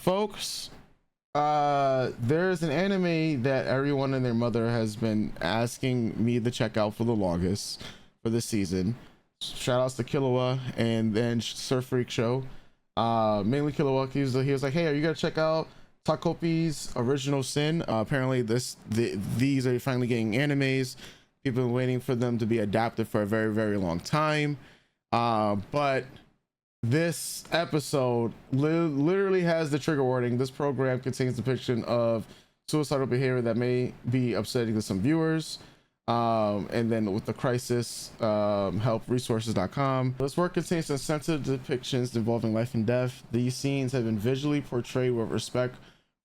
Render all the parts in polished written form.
folks, there's an anime that everyone and their mother has been asking me to check out for the longest for this season. Shout outs to Killua and then Surf Freak Show. Mainly Killua. He was like, hey, are you gonna check out Takopi's Original Sin? Apparently these are finally getting animes. People have been waiting for them to be adapted for a very, very long time. But this episode literally has the trigger warning. This program contains depiction of suicidal behavior that may be upsetting to some viewers. And then with the crisis helpresources.com, this work contains some sensitive depictions involving life and death. These scenes have been visually portrayed with respect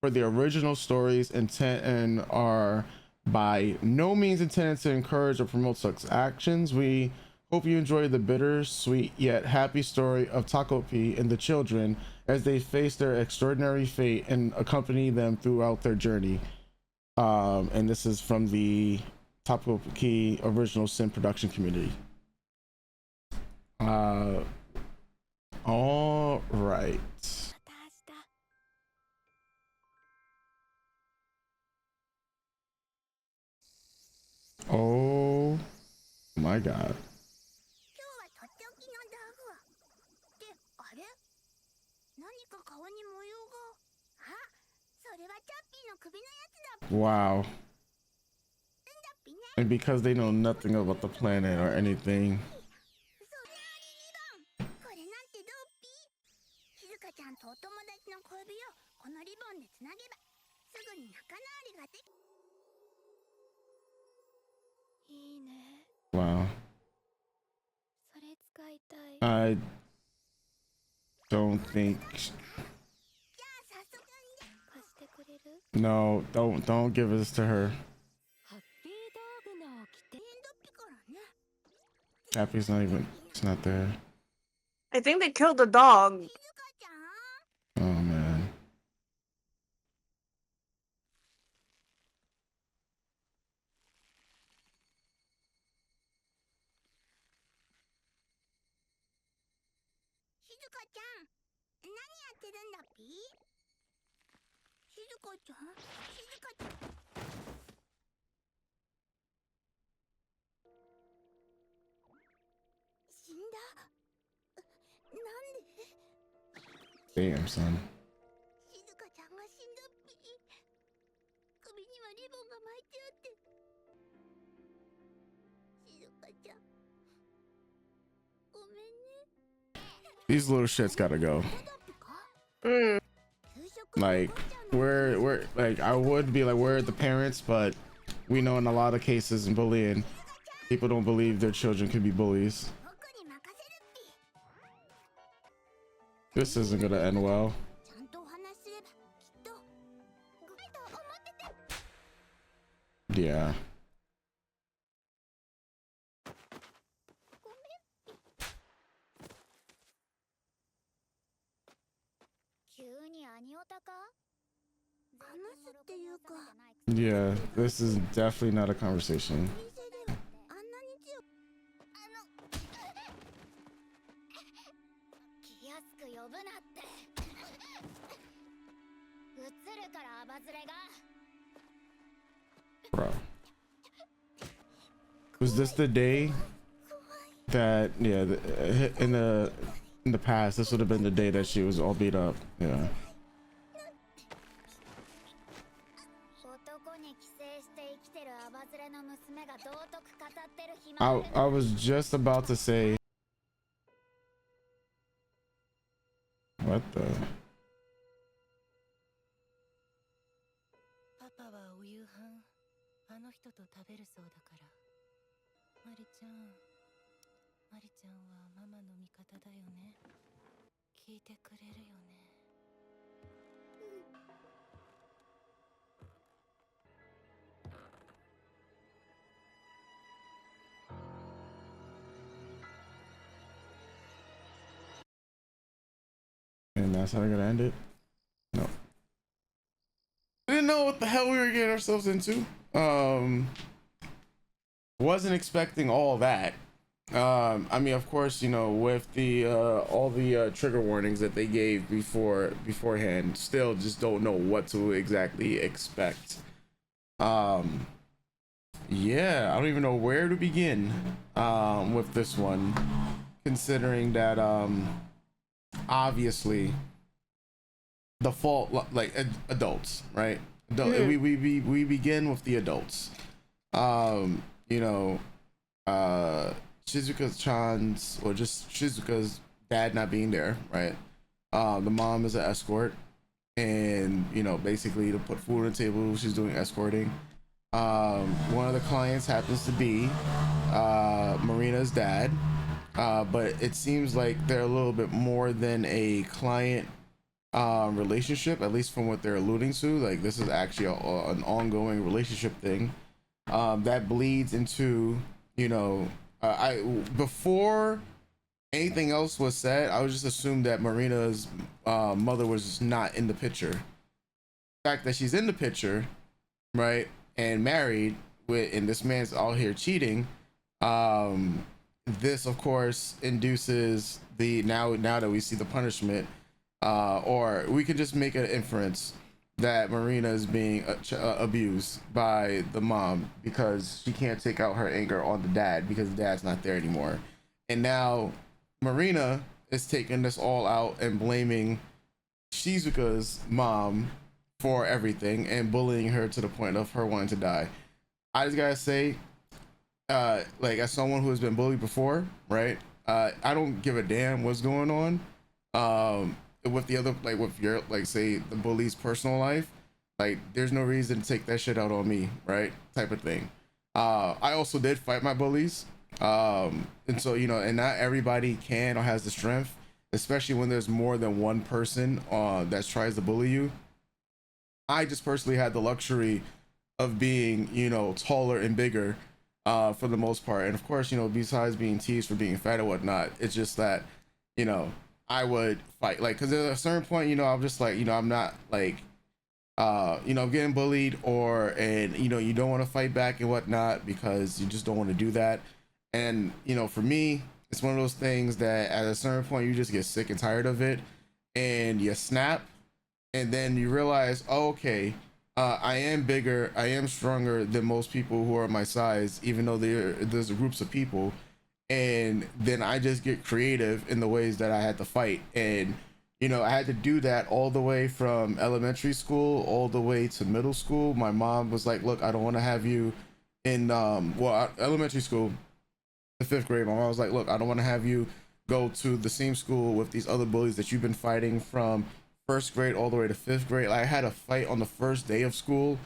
for the original story's intent and are by no means intended to encourage or promote such actions. We hope you enjoy the bittersweet yet happy story of Takopi and the children as they face their extraordinary fate and accompany them throughout their journey. And this is from the Takopi Original Sin production community. All right. Oh my god. Wow. And because they know nothing about the planet or anything. Wow. I don't think. No, don't give this to her. Happy's not even, it's not there. I think they killed the dog. Oh man. Damn, son. These little shits gotta go. Like, we're like, I would be like, where are the parents? But we know in a lot of cases in bullying, people don't believe their children can be bullies. This isn't gonna end well. Yeah. Yeah, this is definitely not a conversation. Bro. Was this the day that, yeah, in the past, this would have been the day that she was all beat up. Yeah. I was just about to say, what the? And that's how we're gonna end it? No. I didn't know what the hell we were getting ourselves into. Wasn't expecting all that. I mean, of course, you know, with the all the trigger warnings that they gave beforehand, still just don't know what to exactly expect. Um, yeah, I don't even know where to begin with this one, considering that obviously the fault like adults, right? Mhm. We begin with the adults. You know, uh Shizuka Chan's, or just Shizuka's dad not being there, right? The mom is an escort, and you know, basically to put food on the table, she's doing escorting. One of the clients happens to be Marina's dad, but it seems like they're a little bit more than a client relationship, at least from what they're alluding to. Like this is actually an ongoing relationship thing that bleeds into, you know, I before anything else was said, I would just assume that Marina's mother was just not in the picture. The fact that she's in the picture, right, and married with, and this man's out here cheating, um, this of course induces the now that we see the punishment, or we could just make an inference that Marina is being abused by the mom because she can't take out her anger on the dad because the dad's not there anymore. And now Marina is taking this all out and blaming Shizuka's mom for everything and bullying her to the point of her wanting to die. I just gotta say, like as someone who has been bullied before, right? I don't give a damn what's going on. With the other, like with your, like say the bully's personal life, like there's no reason to take that shit out on me, right? Type of thing. I also did fight my bullies, and so you know, and not everybody can or has the strength, especially when there's more than one person that tries to bully you. I just personally had the luxury of being, you know, taller and bigger for the most part. And of course, you know, besides being teased for being fat or whatnot, it's just that, you know, I would fight. Like, because at a certain point, you know, I'm just like, you know, I'm not like, you know, I'm getting bullied, or, and, you know, you don't want to fight back and whatnot because you just don't want to do that. And, you know, for me, it's one of those things that at a certain point, you just get sick and tired of it and you snap, and then you realize, oh, okay, I am bigger, I am stronger than most people who are my size, even though there's groups of people. And then I just get creative in the ways that I had to fight. And, you know, I had to do that all the way from elementary school all the way to middle school. My mom was like, look, I don't want to have you in, elementary school, the fifth grade. My mom was like, look, I don't want to have you go to the same school with these other bullies that you've been fighting from first grade all the way to fifth grade. Like, I had a fight on the first day of school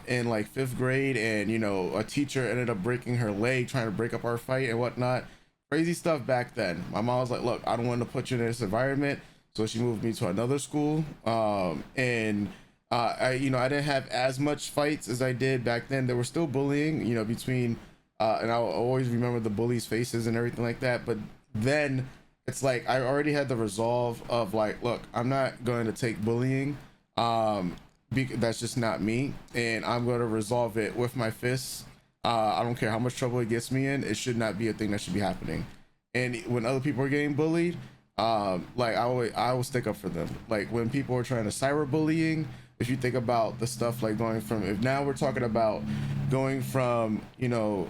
in like fifth grade, and you know, a teacher ended up breaking her leg trying to break up our fight and whatnot. Crazy stuff back then. My mom was like, look, I don't want to put you in this environment, so she moved me to another school. And I, you know, I didn't have as much fights as I did back then. There were still bullying, you know, between and I'll always remember the bullies' faces and everything like that. But then it's like I already had the resolve of like, look, I'm not going to take bullying. That's just not me, and I'm going to resolve it with my fists. I don't care how much trouble it gets me in. It should not be a thing that should be happening. And when other people are getting bullied, like I will stick up for them. Like when people are trying to cyberbullying, if you think about the stuff like going from, if now we're talking about going from, you know,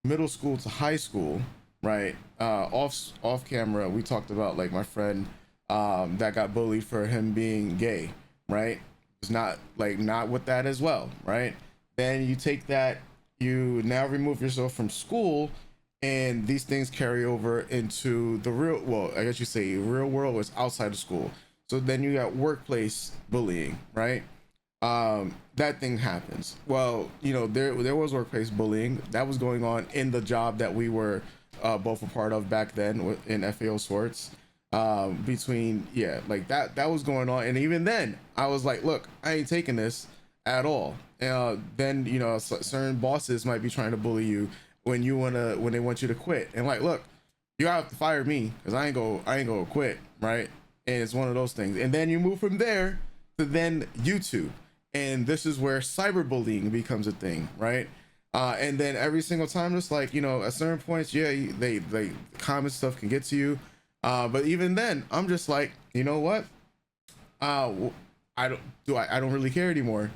middle school to high school, right? Off camera, we talked about like my friend that got bullied for him being gay, right? It's not like not with that as well, right? Then you take that, you now remove yourself from school, and these things carry over into the real, well, I guess you say real world was outside of school. So then you got workplace bullying, right? That thing happens. Well, you know, there was workplace bullying that was going on in the job that we were both a part of back then in FAO Sports. Between, yeah, like that was going on, and even then I was like, look, I ain't taking this at all. Then you know, certain bosses might be trying to bully you when they want you to quit, and like, look, you have to fire me because I ain't gonna quit, right? And it's one of those things. And then you move from there to then YouTube, and this is where cyberbullying becomes a thing, right? And then every single time, just like, you know, at certain points, yeah, they common stuff can get to you, but even then I'm just like, you know what, uh I don't really care anymore.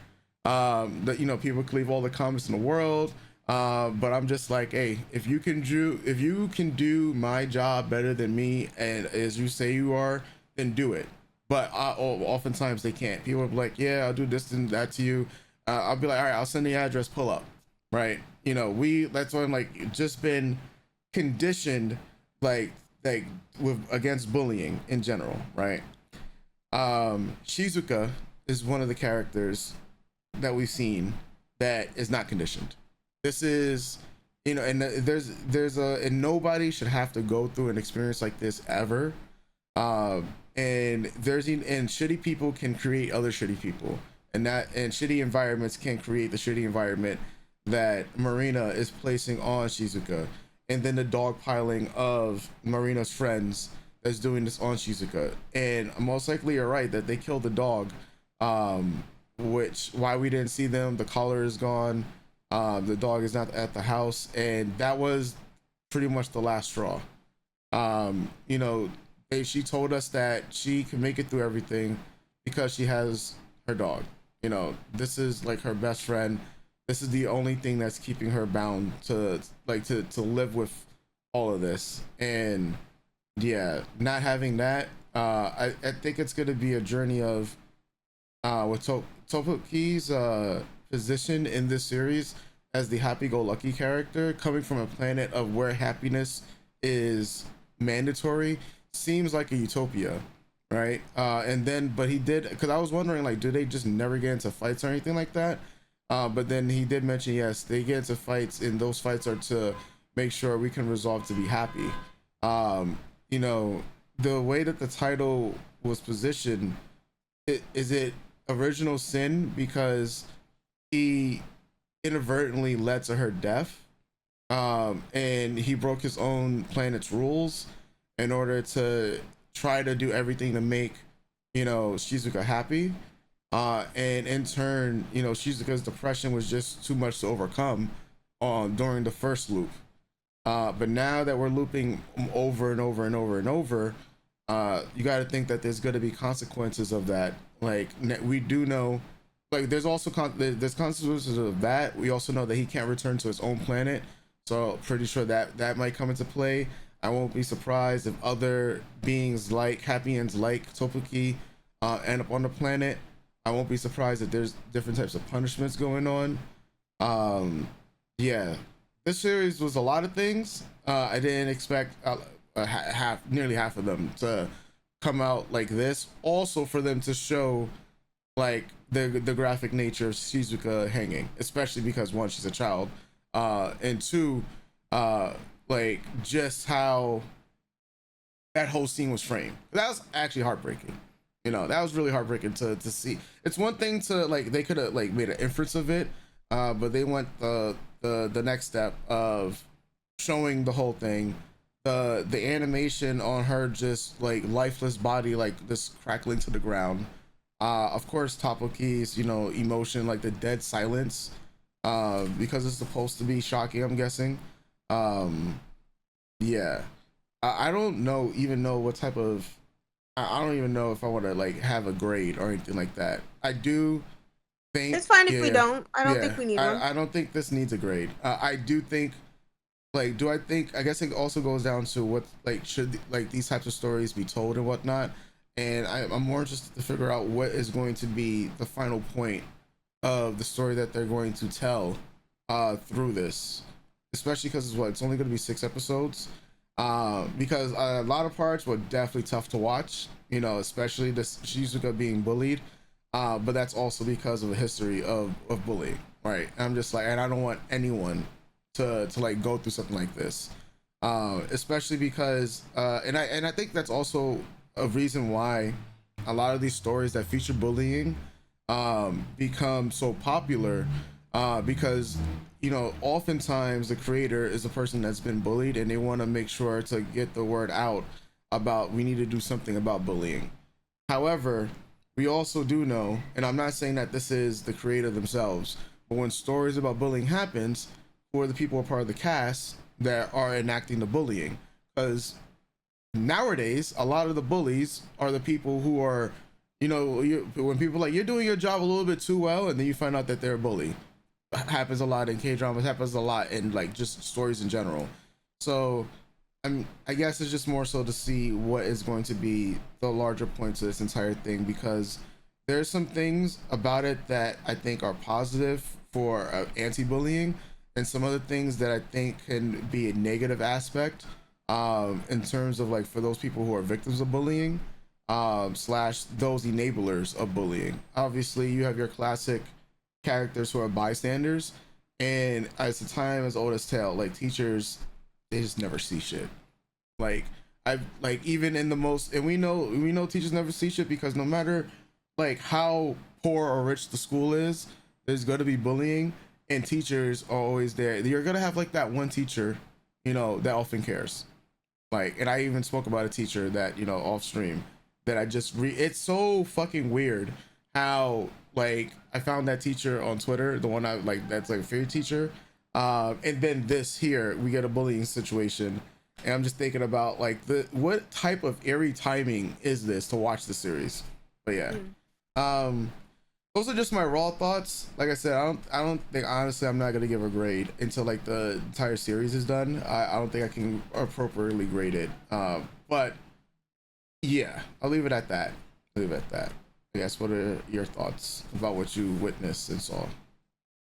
That, you know, people can leave all the comments in the world, but I'm just like, hey, if you can do my job better than me, and as you say you are, then do it. But oftentimes they can't. People are like, yeah, I'll do this and that to you. I'll be like, all right, I'll send the address, pull up, right? You know, that's why I'm like, just been conditioned, like like with against bullying in general, right? Shizuka is one of the characters that we've seen that is not conditioned. This is, you know, and and nobody should have to go through an experience like this ever. And shitty people can create other shitty people, and shitty environments can create the shitty environment that Marina is placing on Shizuka, and then the dogpiling of Marina's friends that's doing this on Shizuka. And most likely you're right that they killed the dog, which why we didn't see them. The collar is gone. The dog is not at the house, and that was pretty much the last straw. You know, she told us that she can make it through everything because she has her dog. You know, this is like her best friend. This is the only thing that's keeping her bound to to live with all of this. And yeah, not having that, I think it's going to be a journey of with Topoki's position in this series as the happy-go-lucky character, coming from a planet of where happiness is mandatory, seems like a utopia, right? And then, but he did, because I was wondering, like, do they just never get into fights or anything like that? But then he did mention, yes, they get into fights, and those fights are to make sure we can resolve to be happy. You know, the way that the title was positioned, is it original sin because he inadvertently led to her death, and he broke his own planet's rules in order to try to do everything to make, you know, Shizuka happy, and in turn, you know, Shizuka's depression was just too much to overcome during the first loop. But now that we're looping over and over and over and over, you got to think that there's going to be consequences of that. Like, we do know, like, there's also there's consequences of that. We also know that he can't return to his own planet, so pretty sure that that might come into play. I won't be surprised if other beings like happy ends like Topoki end up on the planet. I won't be surprised if there's different types of punishments going on. Yeah, this series was a lot of things. I didn't expect nearly half of them to come out like this. Also, for them to show like the graphic nature of Shizuka hanging, especially because one, she's a child, and two, like just how that whole scene was framed. That was actually heartbreaking. You know, that was really heartbreaking to see. It's one thing to, like, they could have like made an inference of it, but they went the next step of showing the whole thing. The animation on her just like lifeless body, like this crackling to the ground. Of course, Topoki's, you know, emotion, like the dead silence, because it's supposed to be shocking, I'm guessing. Yeah, I don't even know what type of, I don't even know if I want to like have a grade or anything like that. I do think it's fine if we don't. I don't think we need one. I don't think this needs a grade. I do think, like, do I think, I guess it also goes down to what, like, should like these types of stories be told and whatnot. And I'm more interested to figure out what is going to be the final point of the story that they're going to tell through this, especially because it's only going to be 6 episodes, because a lot of parts were definitely tough to watch, you know, especially this Shizuka being bullied, but that's also because of a history of bullying, right? And I'm just like, and I don't want anyone to like go through something like this, especially because and I think that's also a reason why a lot of these stories that feature bullying become so popular, because, you know, oftentimes the creator is a person that's been bullied and they want to make sure to get the word out about, we need to do something about bullying. However, we also do know, and I'm not saying that this is the creator themselves, but when stories about bullying happens, who are the people who are part of the cast that are enacting the bullying. Because nowadays, a lot of the bullies are the people who are, when people are like, you're doing your job a little bit too well, and then you find out that they're a bully. Happens a lot in K-dramas, happens a lot in like just stories in general. So I guess it's just more so to see what is going to be the larger point to this entire thing, because there's some things about it that I think are positive for anti-bullying, and some other things that I think can be a negative aspect, in terms of like for those people who are victims of bullying, slash those enablers of bullying. Obviously, you have your classic characters who are bystanders, and it's a time as old as tale. Like teachers, they just never see shit. Like I've like even in the most, and we know teachers never see shit because no matter like how poor or rich the school is, there's gonna be bullying, and teachers are always there. You're gonna have like that one teacher, that often cares. Like, and I even spoke about a teacher that off stream that I just it's so fucking weird how like I found that teacher on Twitter, the one I like that's like a favorite teacher, and then this here we get a bullying situation, and I'm just thinking about like what type of eerie timing is this to watch the series. But yeah, those are just my raw thoughts. Like I said, I don't think, honestly, I'm not gonna give a grade until like the entire series is done. I don't think I can appropriately grade it. But yeah, I'll leave it at that. Yes, what are your thoughts about what you witnessed and saw?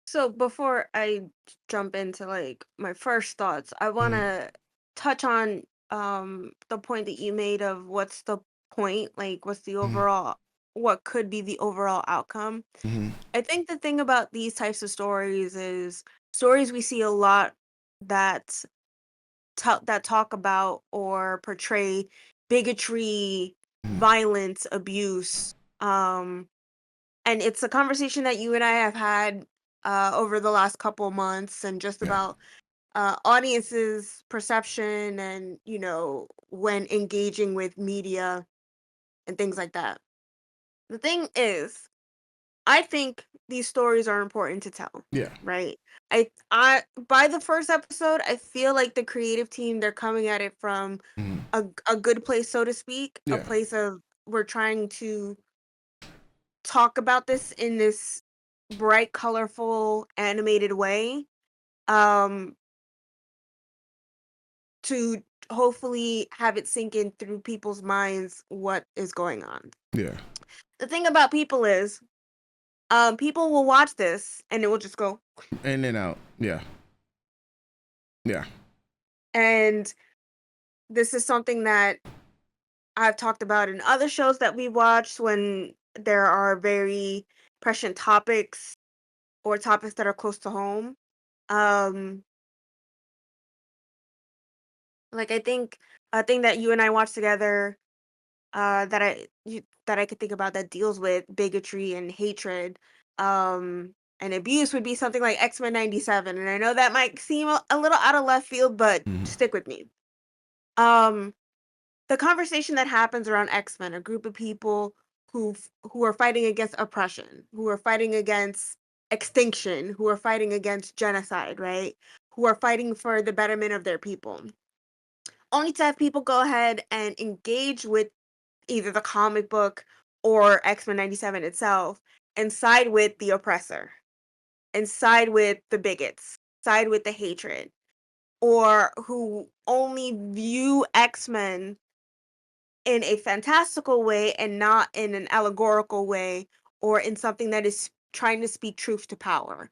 So before I jump into like my first thoughts, I want to touch on the point that you made of what's the point, like what's the overall, what could be the overall outcome. Mm-hmm. I think the thing about these types of stories is stories we see a lot that that talk about or portray bigotry, violence, abuse. And it's a conversation that you and I have had over the last couple of months, and just Yeah. about audiences' perception, and when engaging with media and things like that. The thing is, I think these stories are important to tell. Yeah. Right. I by the first episode, I feel like the creative team, they're coming at it from a good place, so to speak, a Yeah. place of we're trying to talk about this in this bright, colorful, animated way, um, to hopefully have it sink in through people's minds what is going on. Yeah. The thing about people is, people will watch this and it will just go, In and out. Yeah. Yeah. and this is something that I've talked about in other shows that we watched when there are very prescient topics or topics that are close to home. Um, like I think a thing that you and I watched together, that I could think about that deals with bigotry and hatred, and abuse would be something like X-Men 97. And I know that might seem a little out of left field, but stick with me. Um, the conversation that happens around X-Men, a group of people who are fighting against oppression, who are fighting against extinction, who are fighting against genocide, right? Who are fighting for the betterment of their people. Only to have people go ahead and engage with either the comic book or X-Men 97 itself and side with the oppressor and side with the bigots, side with the hatred, or who only view X-Men in a fantastical way and not in an allegorical way, or in something that is trying to speak truth to power,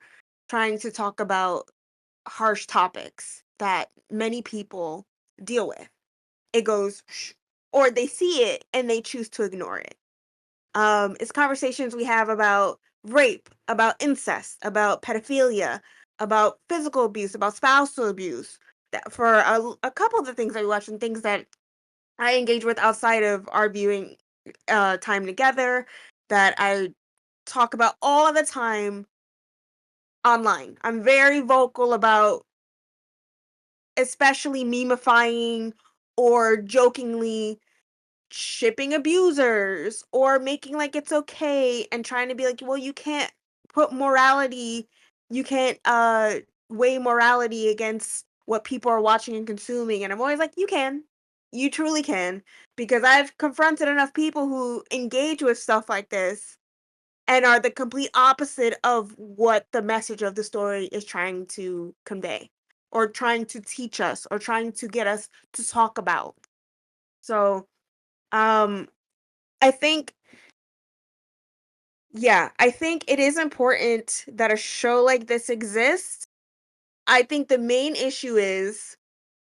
trying to talk about harsh topics that many people deal with. It goes, "Shh," or they see it and they choose to ignore it. It's conversations we have about rape, about incest, about pedophilia, about physical abuse, about spousal abuse. That for a couple of the things that we watch and things that I engage with outside of our viewing time together, that I talk about all the time online. I'm very vocal about, especially memifying or jokingly shipping abusers, or making like it's okay and trying to be like, well, you can't put morality, you can't weigh morality against what people are watching and consuming. And I'm always like, you can. You truly can. Because I've confronted enough people who engage with stuff like this and are the complete opposite of what the message of the story is trying to convey or trying to teach us or trying to get us to talk about. So, um I think I think it is important that a show like this exists. I think the main issue is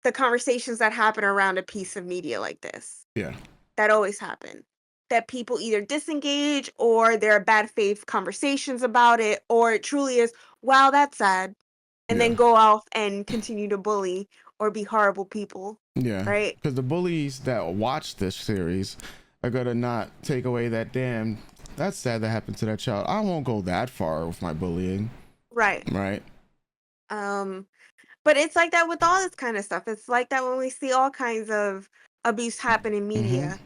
the conversations that happen around a piece of media like this. Yeah. That always happen. That people either disengage or there are bad faith conversations about it, or it truly is, wow, that's sad. And Yeah. then go off and continue to bully or be horrible people. Yeah. Right? Because the bullies that watch this series are gonna not take away that damn. That's sad that happened to that child. I won't go that far with my bullying. Right. Right. Um But it's like that with all this kind of stuff. It's like that when we see all kinds of abuse happen in Mm-hmm. media,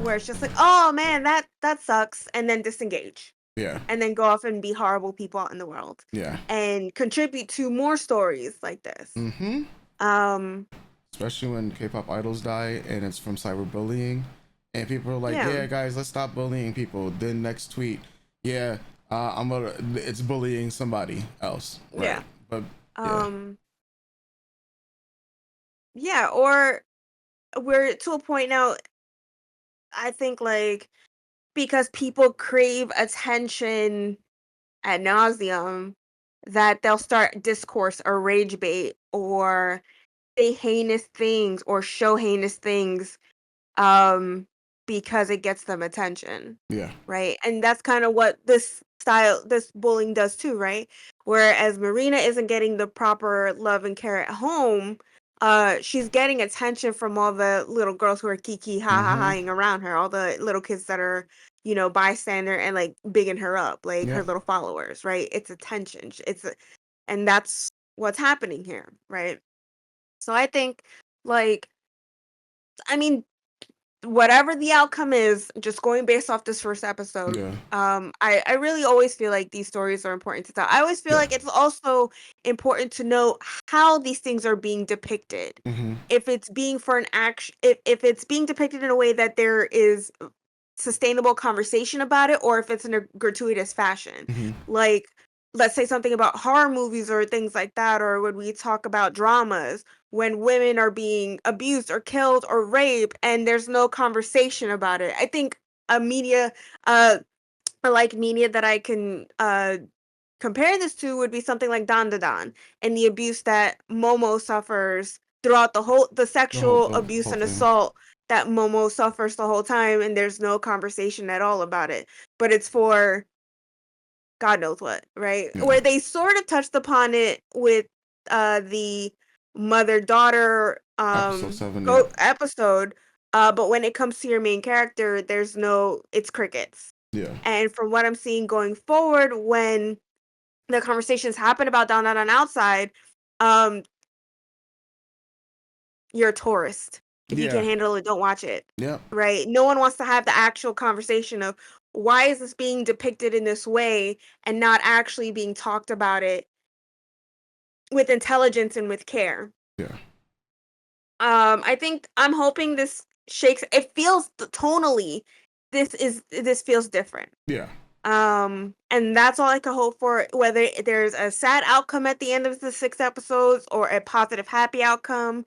where it's just like, oh man, that sucks, and then disengage, Yeah. and then go off and be horrible people out in the world, Yeah. and contribute to more stories like this. Mm-hmm. Um, Especially when K-pop idols die and it's from cyberbullying, and people are like, yeah, "Yeah, guys, let's stop bullying people." Then next tweet, "Yeah, it's bullying somebody else." Right. yeah, But yeah. um, yeah, or we're to a point now. I think like because people crave attention ad nauseum that they'll start discourse or rage bait or say heinous things or show heinous things um because it gets them attention, Yeah. right? And that's kind of what this bullying does too, right? Whereas Marina isn't getting the proper love and care at home, she's getting attention from all the little girls who are kiki ha ha Mm-hmm. haing around her, all the little kids that are, bystander and like bigging her up, like her Yeah. little followers, right? It's attention. And that's what's happening here, right? So I think like I mean whatever the outcome is, just going based off this first episode, Yeah. I really always feel like these stories are important to tell. I always feel Yeah. like it's also important to know how these things are being depicted. Mm-hmm. If it's being for an action, if it's being depicted in a way that there is sustainable conversation about it, or if it's in a gratuitous fashion. Mm-hmm. Like, let's say something about horror movies or things like that, or when we talk about dramas, when women are being abused or killed or raped and there's no conversation about it. I think a media, uh, like media that I can compare this to would be something like Don and the abuse that Momo suffers throughout the sexual The abuse whole and thing. assault that Momo suffers the whole time, and there's no conversation at all about it. But it's for God knows what, right? Yeah. Where they sort of touched upon it with the mother-daughter Episode 7. Yeah. episode, but when it comes to your main character, it's crickets. Yeah. And from what I'm seeing going forward, when the conversations happen about down out on outside, um, you're a tourist. If you Yeah. can't handle it, don't watch it. Yep. Right? No one wants to have the actual conversation of why is this being depicted in this way and not actually being talked about it with intelligence and with care. Yeah. I think I'm hoping this shakes it feels tonally this feels different. Yeah. And that's all I can hope for, whether there's a sad outcome at the end of the 6 episodes or a positive, happy outcome.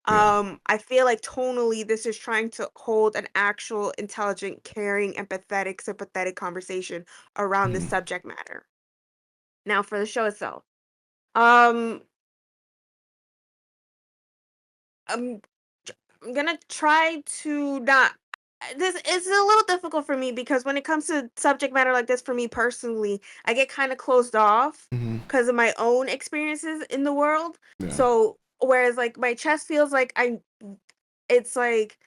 Yeah. I feel like tonally, this is trying to hold an actual, intelligent, caring, empathetic, sympathetic conversation around this Mm-hmm. subject matter. Now, for the show itself, um, I'm, I'm gonna try to not. This is a little difficult for me because when it comes to subject matter like this, for me personally, I get kind of closed off Mm-hmm. because of my own experiences in the world. Yeah. So, whereas like my chest feels like it's like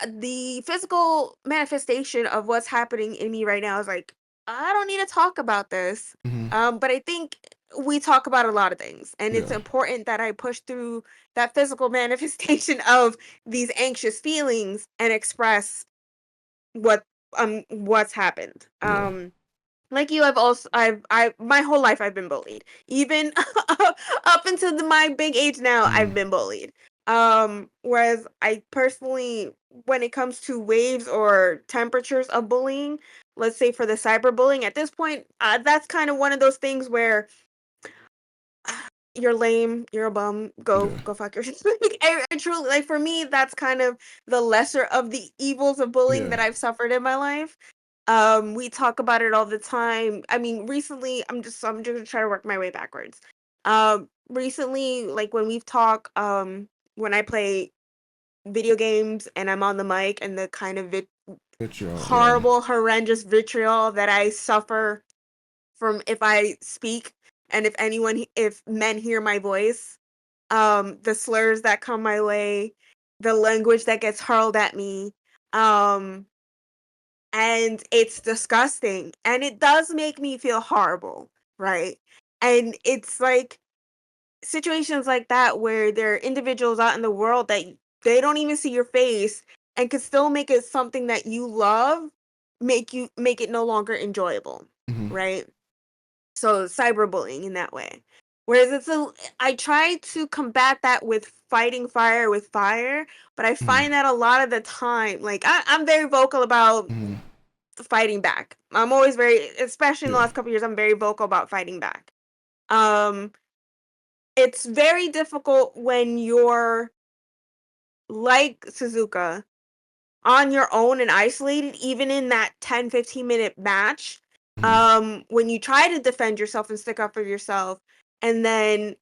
the physical manifestation of what's happening in me right now is like, I don't need to talk about this. Mm-hmm. But I think we talk about a lot of things, and it's Yeah. important that I push through that physical manifestation of these anxious feelings and express what what's happened. Yeah. like you, I my whole life I've been bullied. Even up until my big age now, I've been bullied. Whereas I personally, when it comes to waves or temperatures of bullying, let's say for the cyberbullying, at this point, that's kind of one of those things where you're lame, you're a bum, Yeah. go fuck yourself. I truly, like, for me, that's kind of the lesser of the evils of bullying Yeah. that I've suffered in my life. We talk about it all the time. I mean, recently, I'm just gonna try to work my way backwards. Recently, like when we've talked, when I play video games and I'm on the mic and the kind of Vitriol. Yeah. horrible, horrendous vitriol that I suffer from if I speak, and if men hear my voice, the slurs that come my way, the language that gets hurled at me, um, and it's disgusting, and it does make me feel horrible, right? And it's like situations like that where there are individuals out in the world that they don't even see your face and can still make it something that you love, make it no longer enjoyable, Hmm. right? So cyberbullying in that way. Whereas I try to combat that with fighting fire with fire, but I Hmm. find that a lot of the time, like I'm very vocal about Hmm. fighting back. I'm always very, especially in the Yeah. last couple years, I'm very vocal about fighting back. Um, it's very difficult when you're like Suzuka on your own and isolated, even in that 10-15 minute match, Hmm. when you try to defend yourself and stick up for yourself, and then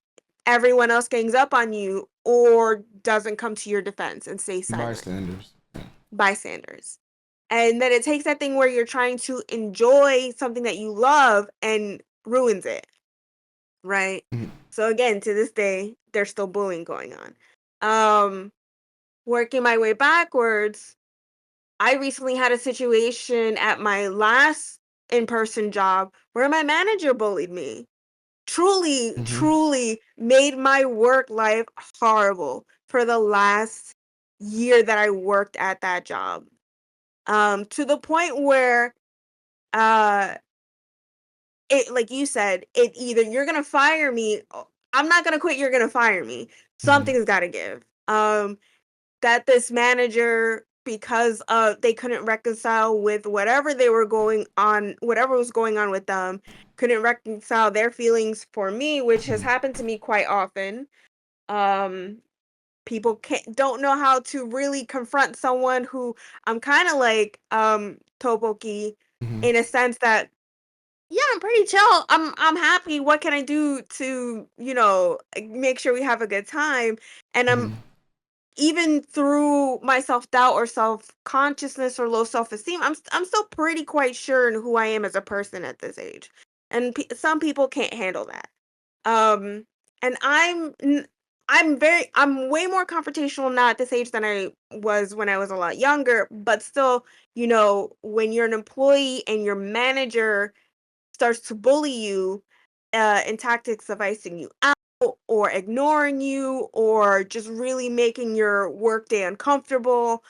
everyone else gangs up on you or doesn't come to your defense and stay silent. Bystanders. Yeah. Bystanders. And then it takes that thing where you're trying to enjoy something that you love and ruins it, right? Mhm. So again, to this day, there's still bullying going on. Um, Working my way backwards, I recently had a situation at my last in-person job where my manager bullied me. Truly, Mhm. truly made my work life horrible for the last year that I worked at that job. To the point where uh it, like you said, it either you're gonna fire me, I'm not gonna quit, you're gonna fire me. Mhm. Something's gotta give. That this manager, because they couldn't reconcile with whatever was going on with them, couldn't reconcile their feelings for me, which has Mhm. happened to me quite often. um People don't know how to really confront someone who, I'm kind of like Topoki, Mhm. in a sense that, yeah, I'm pretty chill, I'm happy, what can I do to, make sure we have a good time? And I'm, Mhm. even through my self-doubt or self-consciousness or low self-esteem, I'm still pretty quite sure in who I am as a person at this age. And some people can't handle that. Um and I'm way more confrontational now at this age than I was when I was a lot younger, but still, when you're an employee and your manager starts to bully you, in tactics of icing you out or ignoring you or just really making your workday uncomfortable,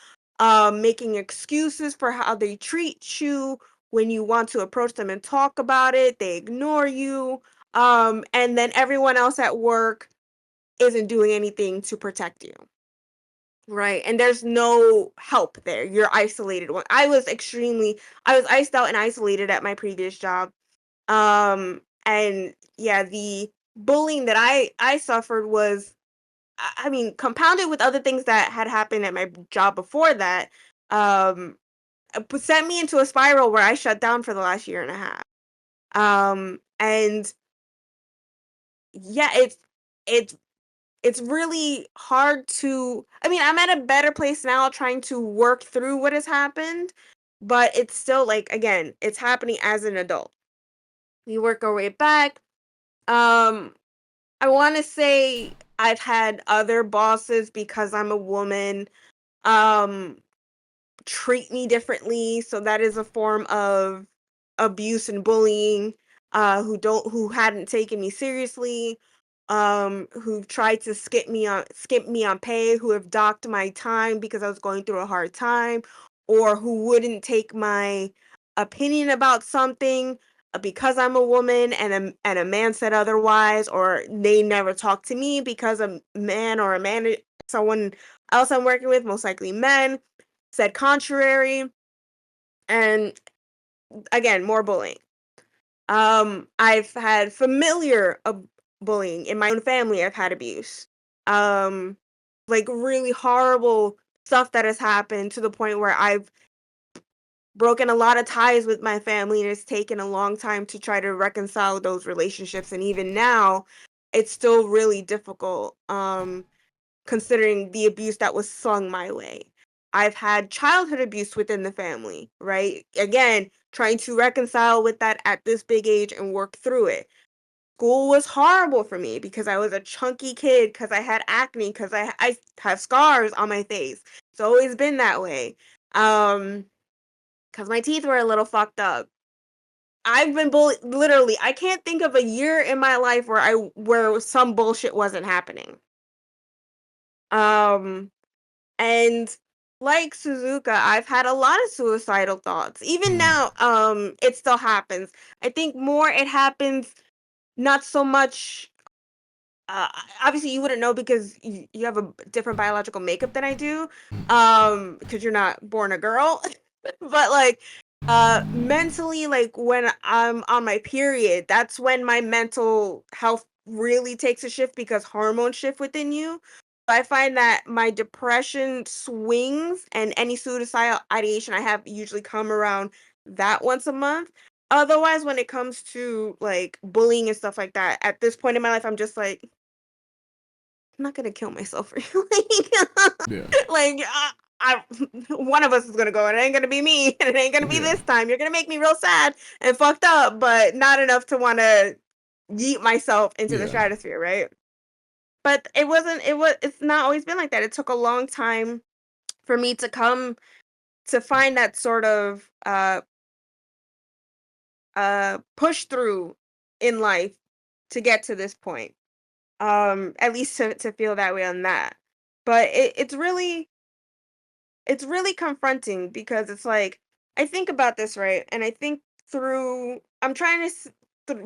making excuses for how they treat you. When you want to approach them and talk about it, they ignore you. And then everyone else at work isn't doing anything to protect you. Right. And there's no help there. You're isolated. When I was iced out and isolated at my previous job. And yeah, the bullying that I suffered was, I mean, compounded with other things that had happened at my job before that, um, sent me into a spiral where I shut down for the last year and a half. And yeah, it's it's really hard to, I mean, I'm at a better place now trying to work through what has happened, but it's still like, again, it's happening as an adult. We work our way back. Um, I want to say I've had other bosses, because I'm a woman, um, treat me differently. So that is a form of abuse and bullying. Who hadn't taken me seriously, who've tried to skip me on pay, who have docked my time because I was going through a hard time, or who wouldn't take my opinion about something, because I'm a woman and a man said otherwise, or they never talked to me because a man or a man, someone else I'm working with, most likely men, said contrary. And again, more bullying. I've had familiar bullying in my own family. I've had abuse. Um, like really horrible stuff that has happened to the point where I've broken a lot of ties with my family, and it's taken a long time to try to reconcile those relationships. And even now, it's still really difficult, considering the abuse that was slung my way. I've had childhood abuse within the family, right? Again, trying to reconcile with that at this big age and work through it. School was horrible for me because I was a chunky kid, because I had acne, because I have scars on my face. It's always been that way. Because my teeth were a little fucked up. I've been bullied. Literally, I can't think of a year in my life where some bullshit wasn't happening. Um, and like Suzuka, I've had a lot of suicidal thoughts. Even now, it still happens. I think more it happens not so much. uh, Obviously you wouldn't know because you have a different biological makeup than I do, because you're not born a girl. But like, mentally, like when I'm on my period, that's when my mental health really takes a shift because hormones shift within you. I find that my depression swings and any suicidal ideation I have usually come around that once a month. Otherwise, when it comes to like bullying and stuff like that, at this point in my life, I'm just like, I'm not gonna kill myself for you. Yeah. Like, I one of us is gonna go, and it ain't gonna be me, and it ain't gonna be Yeah. this time. You're gonna make me real sad and fucked up, but not enough to want to yeet myself into the Yeah. stratosphere, right? But it's not always been like that. It took a long time for me to come to find that sort of push through in life to get to this point. At least to feel that way on that. But it's really confronting because it's like I think about this, right, and I think through I'm trying to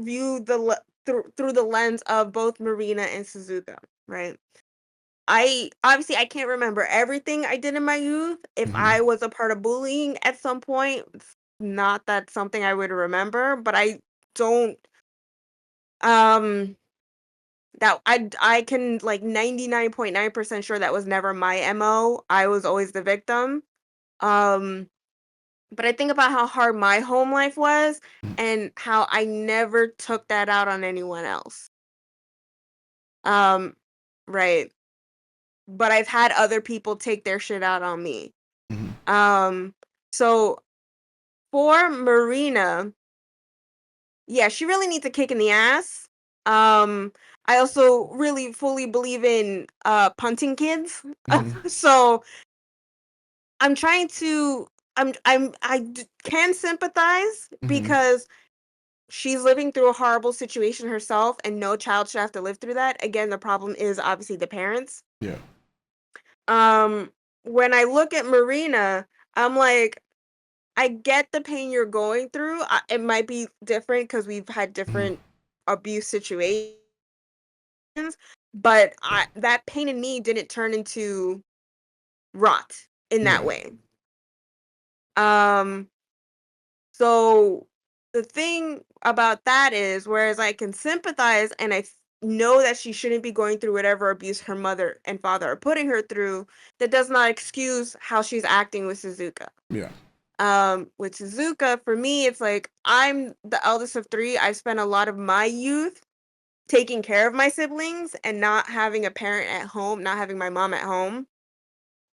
view through the lens of both Marina and Suzuka, right? I obviously I can't remember everything I did in my youth. If Hmm. I was a part of bullying at some point, it's not that something I would remember, but I don't um that I can like 99.9% sure that was never my MO. I was always the victim. Um but I think about how hard my home life was and how I never took that out on anyone else. Um right. But I've had other people take their shit out on me. Hmm. Um so for Marina, yeah, she really needs a kick in the ass. Um I also really fully believe in punting kids. Hmm. So I'm trying to can sympathize Hmm. because she's living through a horrible situation herself and no child should have to live through that. Again, the problem is obviously the parents. Yeah. Um when I look at Marina, I'm like, I get the pain you're going through. It might be different because we've had Hmm. different abuse situations, but that pain in me didn't turn into rot in that Yeah. way. Um, so the thing about that is, whereas I can sympathize and know that she shouldn't be going through whatever abuse her mother and father are putting her through, that does not excuse how she's acting with Suzuka. Yeah. With Suzuka, for me, it's like I'm the eldest of three. I've spent a lot of my youth taking care of my siblings and not having a parent at home, not having my mom at home.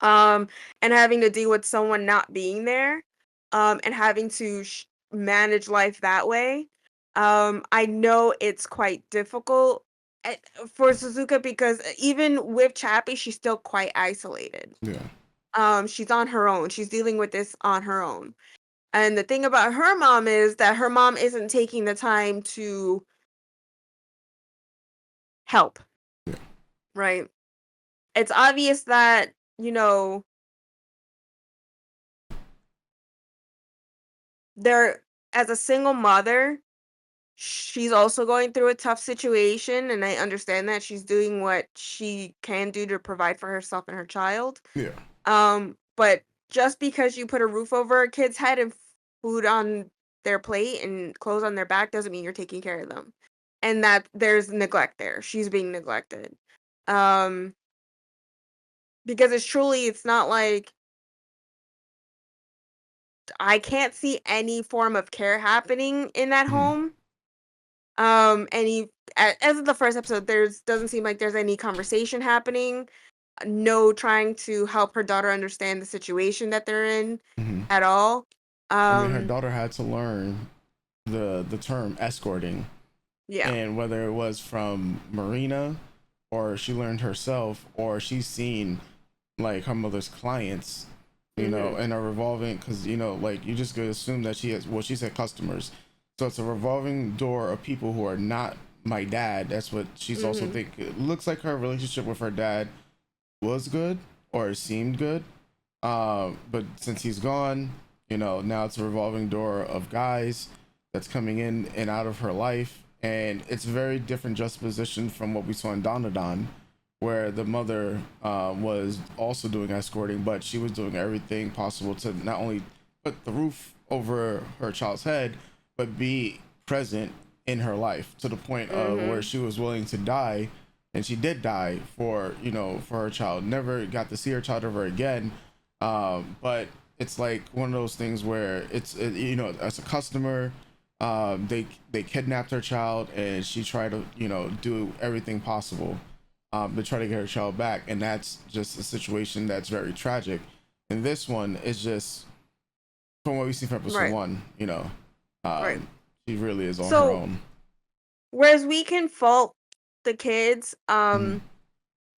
Um, and having to deal with someone not being there, and having to manage life that way. I know it's quite difficult for Suzuka because even with Chappie, she's still quite isolated. Yeah. She's on her own. She's dealing with this on her own. And the thing about her mom is that her mom isn't taking the time to help, Yeah. right? It's obvious that, they're as a single mother, she's also going through a tough situation, and I understand that she's doing what she can do to provide for herself and her child. Yeah. But just because you put a roof over a kid's head and food on their plate and clothes on their back doesn't mean you're taking care of them. And that there's neglect there. She's being neglected. Um, because it's not like I can't see any form of care happening in that Mhm. home. Any as of the first episode, there's doesn't seem like there's any conversation happening. No trying to help her daughter understand the situation that they're in Mhm. at all. I mean, her Um, daughter had to learn the term escorting, yeah. and whether it was from Marina, or she learned herself, or she's seen like her mother's clients, Mhm. and a revolving, because like you just could assume that she has, well, she said customers, so it's a revolving door of people who are not my dad. That's what she's also Mhm. think. It looks like her relationship with her dad was good, or it seemed good. But since he's gone, now it's a revolving door of guys that's coming in and out of her life, and it's a very different juxtaposition from what we saw in Donadon, where the mother was also doing escorting, but she was doing everything possible to not only put the roof over her child's head, but be present in her life to the point of where Mhm. she was willing to die, and she did die for her child. Never got to see her child ever again. But it's like one of those things where as a customer, they kidnapped her child, and she tried to do everything possible to try to get her child back, and that's just a situation that's very tragic. And this one is just, from what we see from episode Right. one, Right. she really is on her So own. whereas we can fault the kids, Mhm.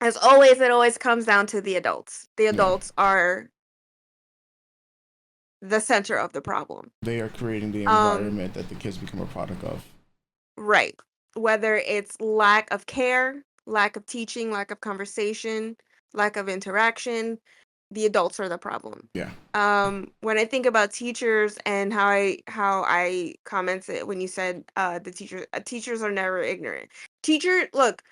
as always, it always comes down to the adults. The Yeah, adults are the center of the problem. they are creating the Um, environment that the kids become a product of. right. Whether it's lack of care, lack of teaching, lack of conversation, lack of interaction, the adults are the problem. Yeah. When I think about teachers and how I commented when you said the teachers are never ignorant. Look,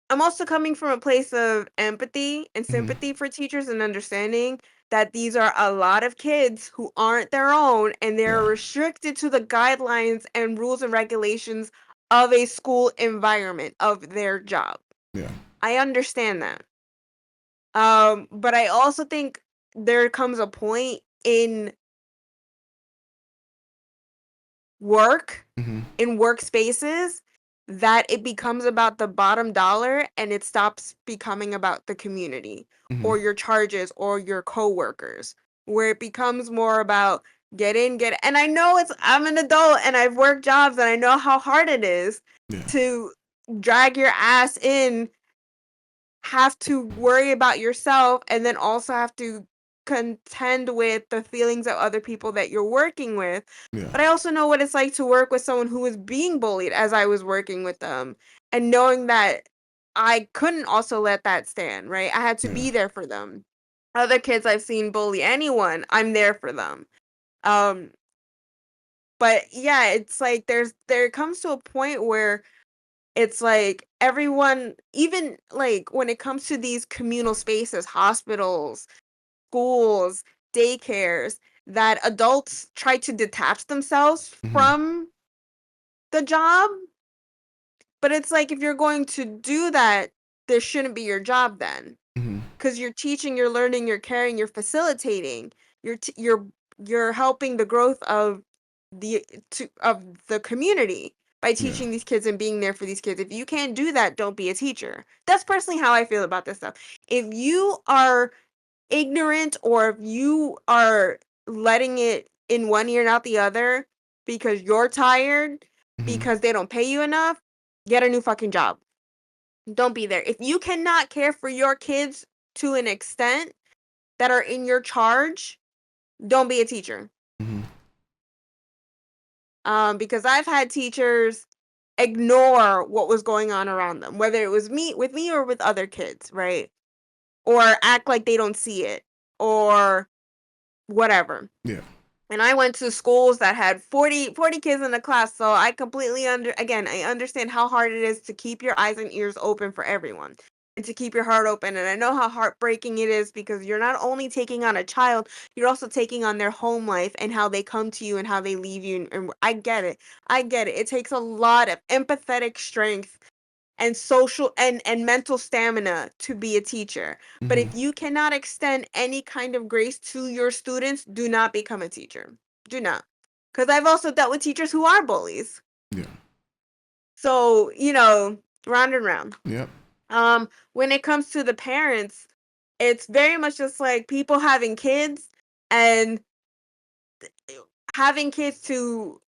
I'm also coming from a place of empathy and Hmm. sympathy for teachers and understanding that these are a lot of kids who aren't their own and they're Yeah. restricted to the guidelines and rules and regulations of a school environment of their job. Yeah. I understand that. But I also think there comes a point in work Hmm. in workspaces that it becomes about the bottom dollar and it stops becoming about the community Hmm. or your charges or your coworkers, where it becomes more about get in, get and I know I'm an adult and I've worked jobs and I know how hard it is Yeah. to drag your ass in, have to worry about yourself, and then also have to contend with the feelings of other people that you're working with. Yeah. But I also know what it's like to work with someone who was being bullied as I was working with them, and knowing that I couldn't also let that stand, right? I had to Yeah. be there for them. Other kids I've seen bully anyone, I'm there for them. Um, but yeah, it's like there comes to a point where it's like everyone, even like when it comes to these communal spaces, hospitals, schools, daycares, that adults try to detach themselves Hmm. from the job. But it's like if you're going to do that, this shouldn't be your job then. Hmm. Because you're teaching, you're learning, you're caring, you're facilitating, you're helping the growth of the community by Yeah. teaching these kids and being there for these kids. If you can't do that, don't be a teacher. That's personally how I feel about this stuff. If you are ignorant or if you are letting it in one ear and out the other because you're tired, Hmm. because they don't pay you enough, get a new fucking job. Don't be there. If you cannot care for your kids to an extent that are in your charge, don't be a teacher. Hmm. Because I've had teachers ignore what was going on around them, whether it was with me or with other kids, right? Or act like they don't see it or whatever. Yeah. And I went to schools that had 40 kids in the class, so I completely I understand how hard it is to keep your eyes and ears open for everyone and to keep your heart open. And I know how heartbreaking it is because you're not only taking on a child, you're also taking on their home life and how they come to you and how they leave you. And I get it. I get it. It takes a lot of empathetic strength and social and mental stamina to be a teacher. But Mm-hmm. if you cannot extend any kind of grace to your students, do not become a teacher. Do not. Because I've also dealt with teachers who are bullies. Yeah. So, round and round. Yep. When it comes to the parents, it's very much just like people having kids and having kids to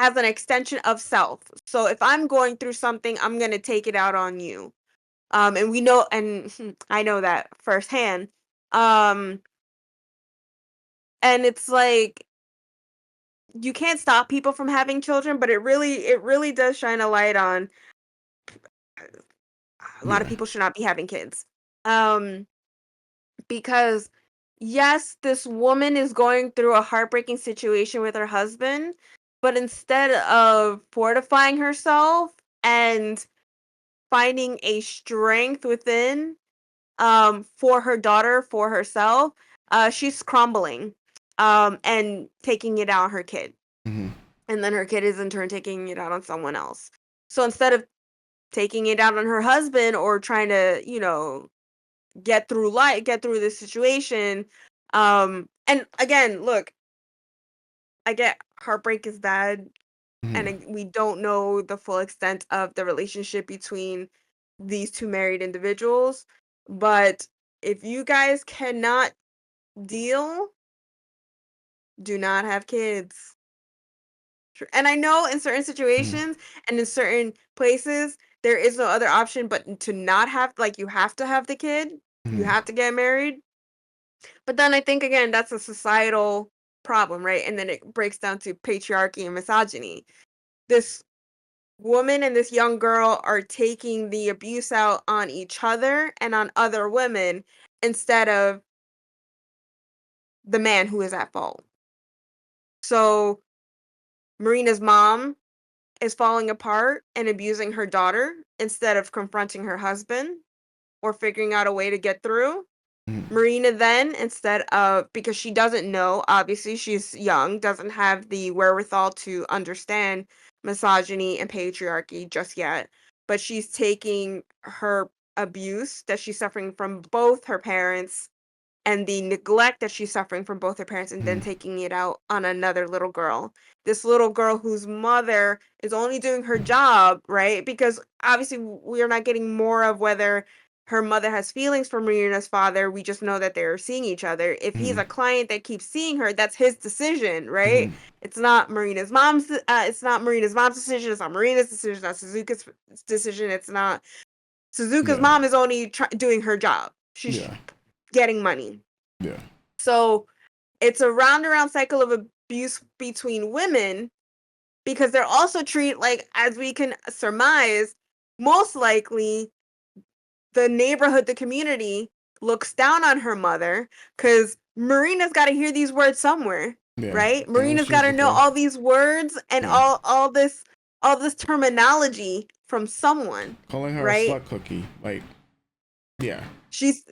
as an extension of self. So if I'm going through something, I'm going to take it out on you. And we know, and I know that firsthand. Um, and it's like you can't stop people from having children, but it really does shine a light on a lot of Yeah. people should not be having kids. Um, because yes, this woman is going through a heartbreaking situation with her husband, but instead of fortifying herself and finding a strength within for her daughter, for herself, she's crumbling, and taking it out on her kid. Mm-hmm. And then her kid is in turn taking it out on someone else. So instead of taking it out on her husband or trying to, get through this situation, and again, look, I get heartbreak is bad, and Mm-hmm. we don't know the full extent of the relationship between these two married individuals, but if you guys cannot deal, do not have kids. And I know in certain Mm-hmm. situations and in certain places, there is no other option but to not have, like, you have to have the kid, you Mm-hmm. have to get married. But then I think, again, that's a societal problem, right? And then it breaks down to patriarchy and misogyny. This woman and this young girl are taking the abuse out on each other and on other women instead of the man who is at fault. So Marina's mom is falling apart and abusing her daughter instead of confronting her husband or figuring out a way to get through. Mm-hmm. Marina then, instead of, because she doesn't know, obviously she's young, doesn't have the wherewithal to understand misogyny and patriarchy just yet, but she's taking her abuse that she's suffering from both her parents and the neglect that she's suffering from both her parents and then taking it out on another little girl. This little girl whose mother is only doing her job, right? Because obviously we are not getting more of whether her mother has feelings for Marina's father. We just know that they're seeing each other. If he's Mm-hmm. a client that keeps seeing her, that's his decision, right? Mm-hmm. It's not Marina's mom's it's not Marina's mom's decision, it's not Marina's decision, it's not Suzuka's decision, it's not Suzuka's Yeah. mom is only doing her job. She's Yeah. getting money. Yeah. So it's a round and round cycle of abuse between women because they're also treated like, as we can surmise, most likely the neighborhood, the community looks down on her mother because Marina's got to hear these words somewhere, Yeah. right? And Marina's got to know Shizuka. all these words and Yeah. all this terminology from someone, Calling her a right? slut cookie. Like, yeah. She's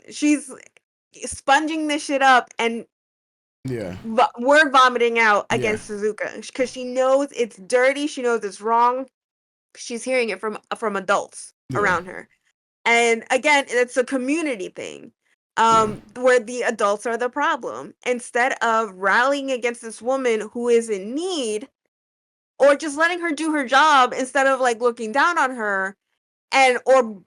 sponging this shit up and Yeah. word vomiting out Yeah. against Suzuka because she knows it's dirty. She knows it's wrong. She's hearing it from adults Yeah. around her, and again, it's a community thing, Yeah. where the adults are the problem. Instead of rallying against this woman who is in need, or just letting her do her job instead of like looking down on her, and or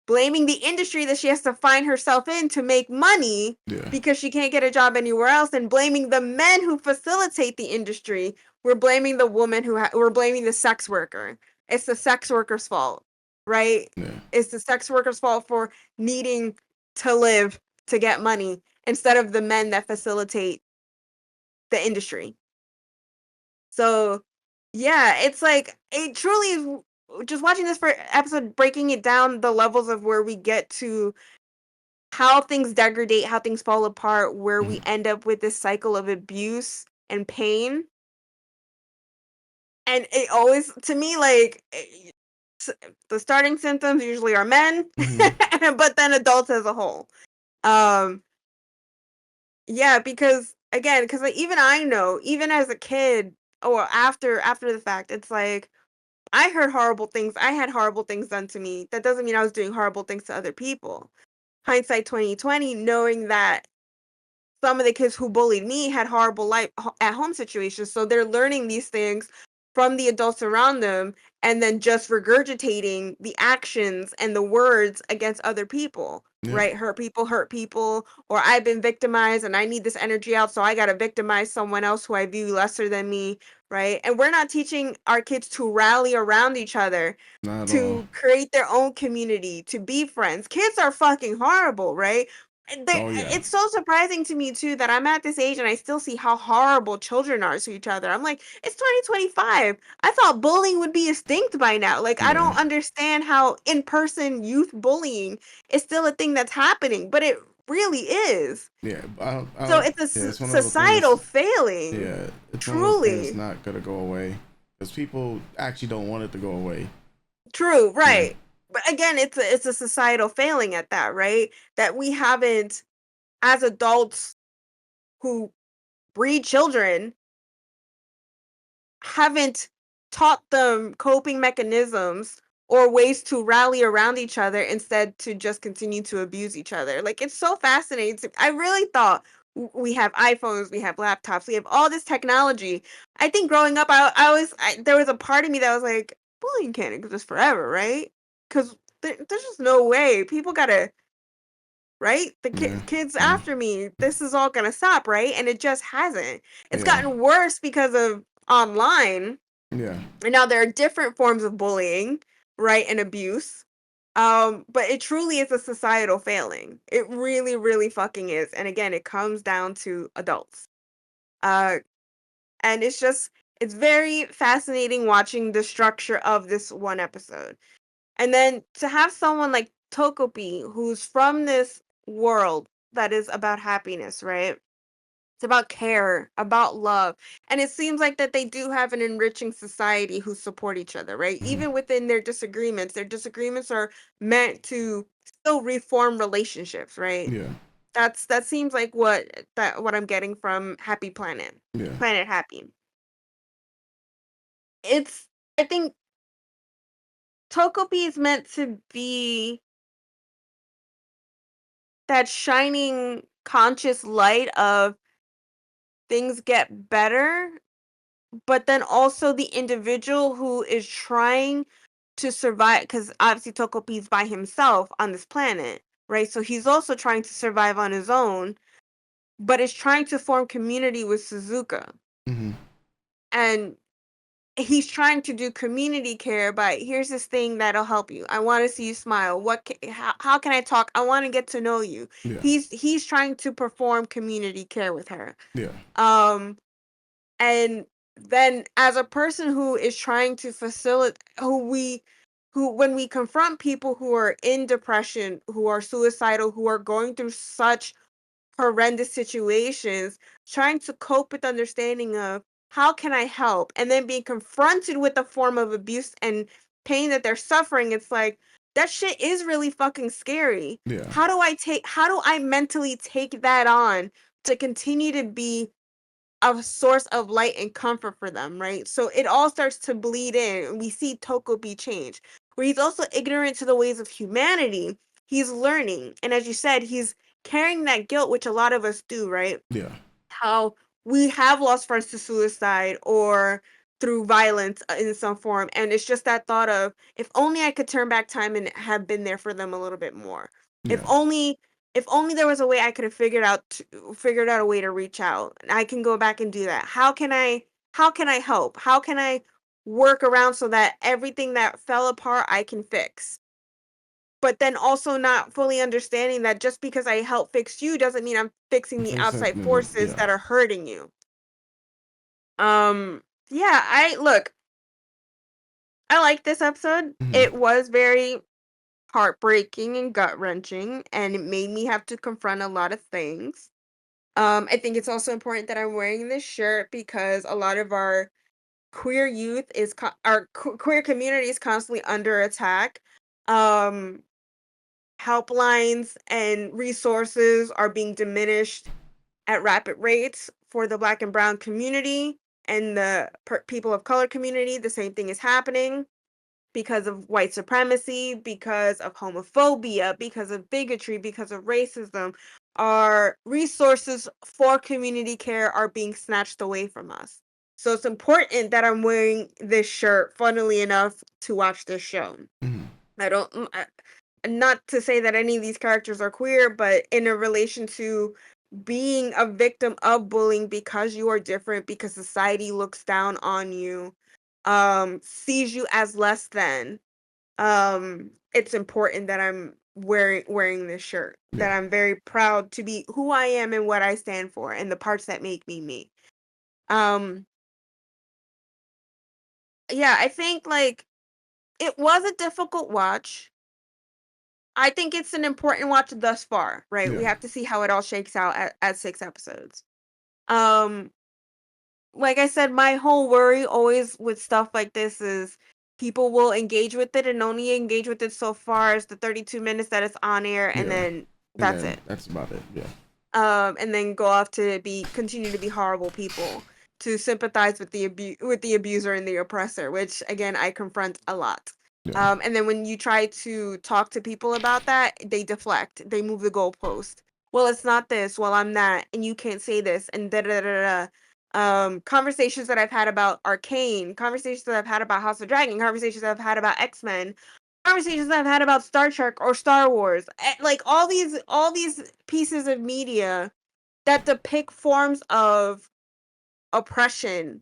blaming the industry that she has to find herself in to make money Yeah. because she can't get a job anywhere else, and blaming the men who facilitate the industry. We're blaming the woman we're blaming the sex worker. It's the sex worker's fault, right? Yeah. It's the sex worker's fault for needing to live to get money instead of the men that facilitate the industry. So, yeah, it's like it truly is just watching this for episode, breaking it down the levels of where we get to how things degrade, how things fall apart, where we Mhm. end up with this cycle of abuse and pain. And it always, to me, like, the starting symptoms usually are men, but then adults as a whole. Um, yeah, because again, because like, even I know, even as a kid or after the fact, it's like I heard horrible things. I had horrible things done to me. That doesn't mean I was doing horrible things to other people. Hindsight 2020, knowing that some of the kids who bullied me had horrible life at home situations, so they're learning these things from the adults around them and then just regurgitating the actions and the words against other people. Yeah. Right? Hurt people, or I've been victimized and I need this energy out, so I got to victimize someone else who I view lesser than me, right? And we're not teaching our kids to rally around each other, Not at all. to create their own community, to be friends. Kids are fucking horrible, right? Oh yeah. It's so surprising to me too that I'm at this age and I still see how horrible children are to each other. I'm like, it's 2025. I thought bullying would be extinct by now. Like, I Yeah. don't understand how in-person youth bullying is still a thing that's happening, but it really is. Yeah. So it's a Yeah. It's one of those societal things. failing. Yeah. It's one of those things that's Truly. not gonna go away because people actually don't want it to go away. True, Yeah. right. But again, it's a societal failing at that, right? That we haven't, as adults who breed children, haven't taught them coping mechanisms or ways to rally around each other instead to just continue to abuse each other. Like, it's so fascinating. I really thought we have iPhones, we have laptops, we have all this technology. I think growing up, there was a part of me that was like, bullying can't exist forever, right? Because there's just no way. People gotta, right? The Yeah. kids Yeah. after me, this is all gonna stop, right? And it just hasn't. It's Yeah. gotten worse because of online, Yeah. and now there are different forms of bullying, right, and abuse. But it truly is a societal failing. It really, really fucking is. And again, it comes down to adults. Uh, and it's very fascinating watching the structure of this one episode. And then to have someone like Tokopi, who's from this world that is about happiness, right? It's about care, about love. And it seems like that they do have an enriching society who support each other, right? Mhm. Even within their disagreements are meant to still reform relationships, right? Yeah. That seems like what I'm getting from Happy Planet. Yeah. Planet Happy. It's I think Tokopi is meant to be that shining conscious light of things get better, but then also the individual who is trying to survive, because obviously Tokopi's by himself on this planet, right? So he's also trying to survive on his own, but is trying to form community with Suzuka. Mhm. And he's trying to do community care by, here's this thing that'll help you. I want to see you smile. How can I talk? I want to get to know you. Yeah. He's trying to perform community care with her. Yeah. Um and then as a person who is trying to facilitate, who when we confront people who are in depression, who are suicidal, who are going through such horrendous situations, trying to cope with understanding of how can I help, and then being confronted with a form of abuse and pain that they're suffering, it's like that shit is really fucking scary. Yeah. How do I mentally take that on to continue to be a source of light and comfort for them, right? So it all starts to bleed in. And we see Tokobi change, where he's also ignorant to the ways of humanity. He's learning. And as you said, he's carrying that guilt, which a lot of us do, right? Yeah. How we have lost friends to suicide or through violence in some form. And it's just that thought of, if only I could turn back time and have been there for them a little bit more. If Yeah. only if only there was a way I could have figured out a way to reach out. I can go back and do that. How can I help? How can I work around so that everything that fell apart I can fix? But then also not fully understanding that just because I help fix you doesn't mean I'm fixing the outside forces Yeah. that are hurting you. Um, yeah, I like this episode. Mhm. It was very heartbreaking and gut-wrenching, and it made me have to confront a lot of things. I think it's also important that I'm wearing this shirt because a lot of our queer youth is queer community is constantly under attack. Um, Helplines and resources are being diminished at rapid rates for the Black and Brown community and the people of color community. The same thing is happening because of white supremacy, because of homophobia, because of bigotry, because of racism. Our resources for community care are being snatched away from us. So it's important that I'm wearing this shirt, funnily enough, to watch this show. Mm-hmm. I don't, not to say that any of these characters are queer, but in a relation to being a victim of bullying because you are different, because society looks down on you, sees you as less than, it's important that I'm wearing this shirt, that Yeah. I'm very proud to be who I am and what I stand for and the parts that make me me. Um, yeah, I think like it was a difficult watch. I think it's an important watch thus far, right? We Yeah. have to see how it all shakes out at 6 episodes. Um, like I said, my whole worry always with stuff like this is people will engage with it and only engage with it so far as the 32 minutes that it's on air, and Yeah. then And that's then it. that's about it. Yeah. And then go off to continue to be horrible people, to sympathize with the abuser and the oppressor, which again I confront a lot. Yeah. And then when you try to talk to people about that, they deflect, they move the goalpost. Well, it's not this. Well, I'm that, and you can't say this, and da da da da. Conversations that I've had about Arcane, conversations that I've had about House of Dragon, conversations that I've had about X-Men, conversations that I've had about Star Trek or Star Wars, like all these pieces of media that depict forms of oppression,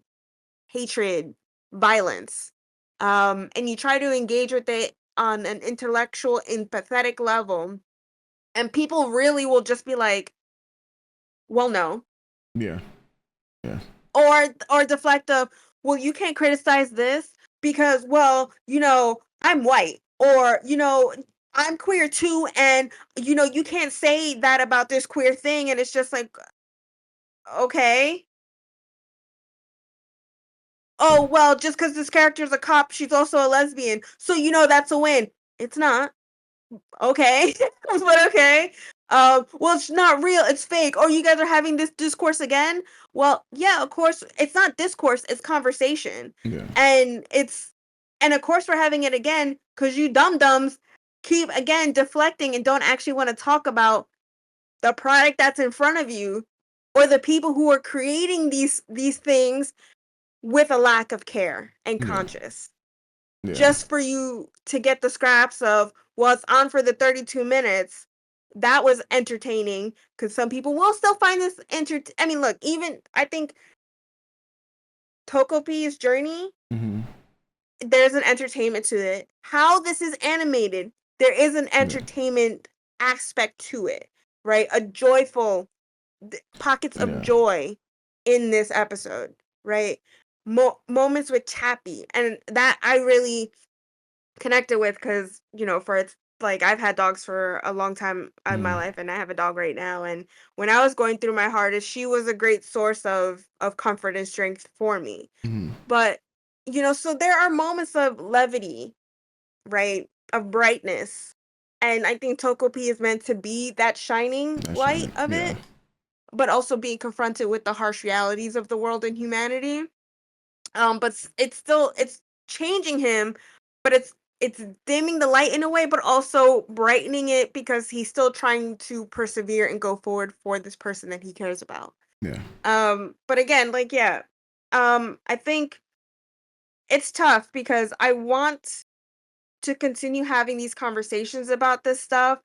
hatred, violence, and you try to engage with it on an intellectual, empathetic level, and people really will just be like, "Well, no," Yeah. Yeah. or deflect of, "Well, you can't criticize this because, well, I'm white, or I'm queer too, and you can't say that about this queer thing," and it's just like, okay. Oh, Yeah. well, just because this character's a cop, she's also a lesbian, so that's a win. It's not. Okay. But okay. Well, it's not real, it's fake. Oh, you guys are having this discourse again? Well, yeah, of course. It's not discourse, it's conversation. Yeah. And of course we're having it again because you dum-dums keep again deflecting and don't actually want to talk about the product that's in front of you, or the people who are creating these things with a lack of care and Yeah. conscious, Yeah. just for you to get the scraps of, well, it's on for the 32 minutes. That was entertaining because some people will still find this I mean, look, even I think Tokopi's journey, Mm-hmm. there's an entertainment to it. How this is animated, there is an Yeah. entertainment aspect to it, right? A joyful pockets of Yeah. joy in this episode, right? Moments with Chappie, and that I really connected with because for it's like I've had dogs for a long time in my Mm-hmm. life, and I have a dog right now. And when I was going through my hardest, she was a great source of comfort and strength for me. Mm-hmm. But so there are moments of levity, right, of brightness, and I think Tokopi is meant to be that shining That's light shining. of Yeah. it, but also being confronted with the harsh realities of the world and humanity. But it's changing him, but it's dimming the light in a way, but also brightening it because he's still trying to persevere and go forward for this person that he cares about. Yeah. But again, like, yeah, I think it's tough because I want to continue having these conversations about this stuff,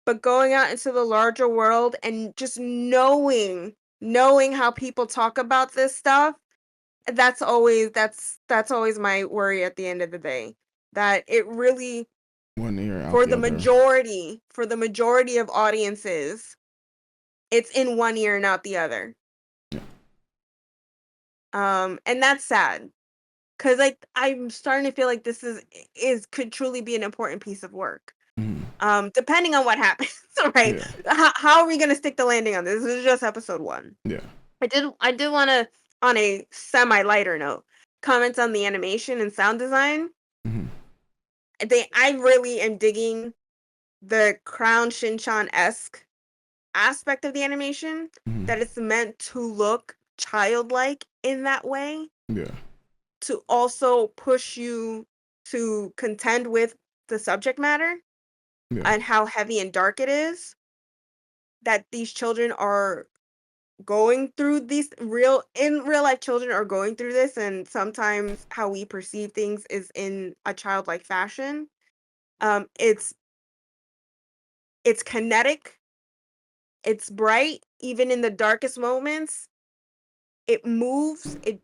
but going out into the larger world and just knowing how people talk about this stuff, that's always my worry at the end of the day, that it really, One ear out the other. for the majority of audiences, it's in one ear and out the other. Yeah. And that's sad because I'm starting to feel like this is could truly be an important piece of work. Depending on what happens, right? Yeah. How are we gonna stick the landing on this? This is just episode 1. Yeah. I did want to, on a semi lighter note, comment on the animation and sound design. Mm-hmm. I really am digging the Crown Shinchan-esque aspect of the animation, Mm-hmm. that it's meant to look childlike in that way, Yeah. to also push you to contend with the subject matter Yeah. and how heavy and dark it is, that these children are going through these real life children are going through this, and sometimes how we perceive things is in a childlike fashion. It's kinetic, it's bright, even in the darkest moments. It moves. It's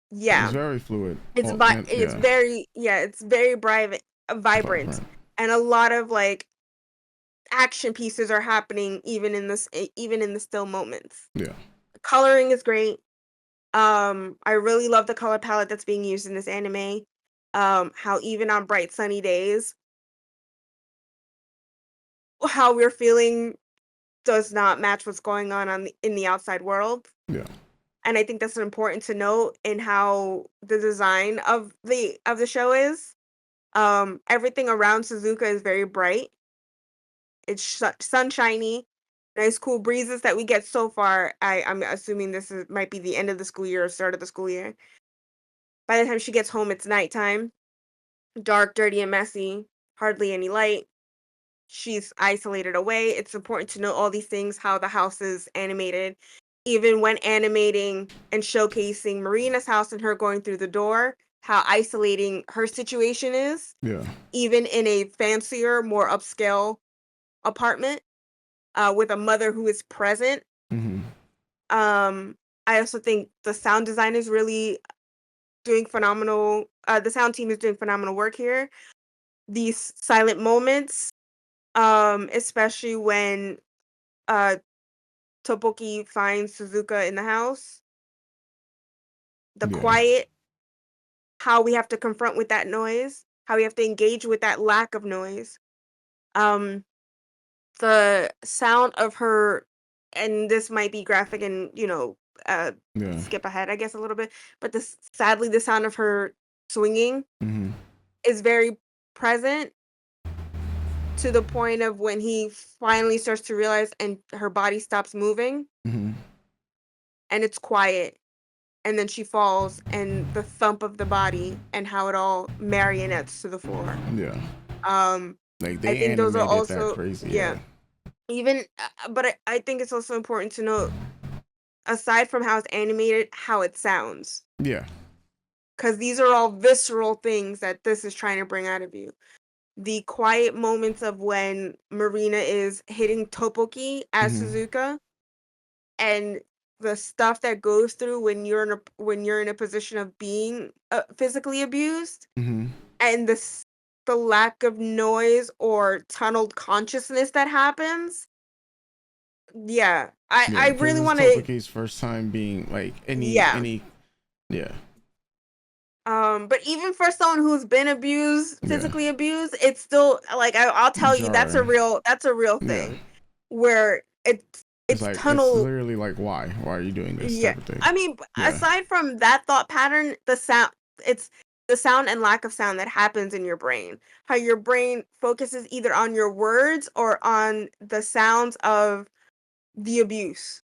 Yeah, very fluid. Oh, and it's yeah, very, it's very vibrant, vibrant. and a lot of like action pieces are happening even in the still moments. Yeah. Coloring is great. I really love the color palette that's being used in this anime. How even on bright sunny days, how we're feeling does not match what's going on in the outside world. Yeah. And I think that's important to note in how the design of the show is. Everything around Suzuka is very bright. It's sunshiny, nice cool breezes that we get so far. I'm assuming might be the end of the school year or start of the school year. By the time she gets home, it's nighttime, dark, dirty, and messy. Hardly any light. She's isolated away. It's important to know all these things, how the house is animated. Even when animating and showcasing Marina's house and her going through the door, how isolating her situation is, Yeah. even in a fancier, more upscale apartment, with a mother who is present. Mm-hmm. Um, I also think the sound design is really doing phenomenal. The sound team is doing phenomenal work here. These silent moments, especially when uh Topoki finds Suzuka in the house, the Yeah. quiet, how we have to confront with that noise, how we have to engage with that lack of noise. Um, the sound of her, and this might be graphic and, Yeah. skip ahead, I guess, a little bit, but sadly, the sound of her swinging Mm-hmm. is very present, to the point of when he finally starts to realize and her body stops moving Mm-hmm. and it's quiet, and then she falls, and the thump of the body and how it all marionettes to the floor. Yeah. Um, Like I they think those are animated that also, crazy. yeah. Yeah. Even, but I think it's also important to note, aside from how it's animated, how it sounds, Yeah. because these are all visceral things that this is trying to bring out of you. The quiet moments of when Marina is hitting Topoki as Mm-hmm. Suzuka, and the stuff that goes through when you're in a position of being physically abused, Mm-hmm. and the lack of noise or tunneled consciousness that happens. Yeah, Yeah. I Because really it's want to. Topaki's first time being like Yeah. any. Yeah. But even for someone who's been abused, Yeah. physically abused, it's still like, I'll tell you, Jarring. that's a real Yeah. thing, where It's it's like it's tunnel. literally like why are you doing this Yeah, type of thing. I mean, Yeah. aside from that thought pattern, it's the sound and lack of sound that happens in your brain. How your brain focuses either on your words or on the sounds of the abuse.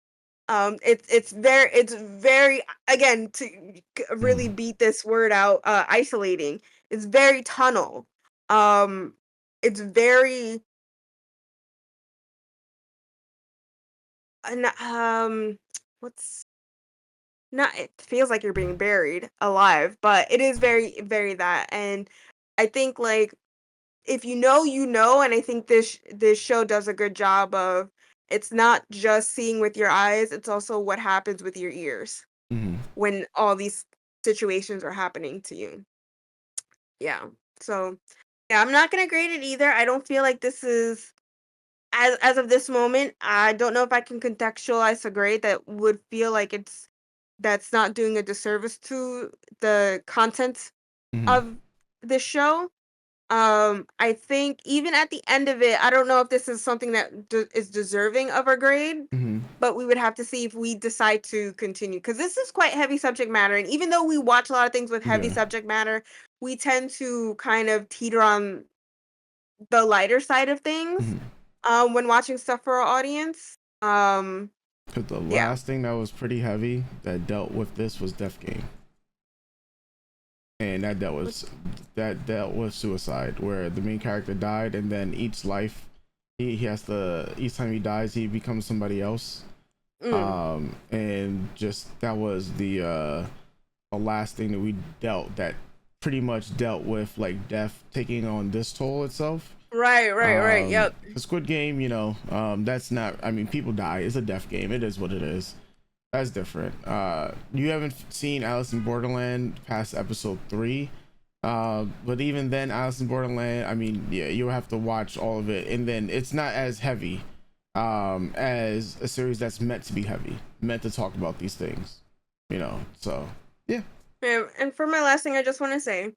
It's very, again, to really Mm. beat this word out, isolating. It's very tunnel. Um, it's very, and what's not, it feels like you're being buried alive, but it is very, very that. And I think, like, if you know, you know, and I think this show does a good job of, it's not just seeing with your eyes, it's also what happens with your ears Mm-hmm. when all these situations are happening to you. Yeah. So, yeah, I'm not gonna grade it either. I don't feel like this is, as of this moment, I don't know if I can contextualize a grade that would feel like that's not doing a disservice to the content Mm-hmm. of this show. I think even at the end of it, I don't know if this is something that is deserving of our grade, Mm-hmm. but we would have to see if we decide to continue because this is quite heavy subject matter. And even though we watch a lot of things with heavy Yeah. subject matter, we tend to kind of teeter on the lighter side of things Mm-hmm. when watching stuff for our audience. But the Yeah. last thing that was pretty heavy that dealt with this was Death Game, and that dealt with suicide, where the main character died, and then each life he has to, each time he dies he becomes somebody else. Mm, And just that was the last thing that we dealt, that pretty much dealt with like death taking on this toll itself. right. Yep. The Squid Game, that's not, I mean, people die, it's a death game, it is what it is. That's different. You haven't seen Alice in Borderland past episode 3. But even then, Alice in Borderland, I mean, yeah, you'll have to watch all of it, and then it's not as heavy as a series that's meant to be heavy, meant to talk about these things, so yeah. And for my last thing, I just want to say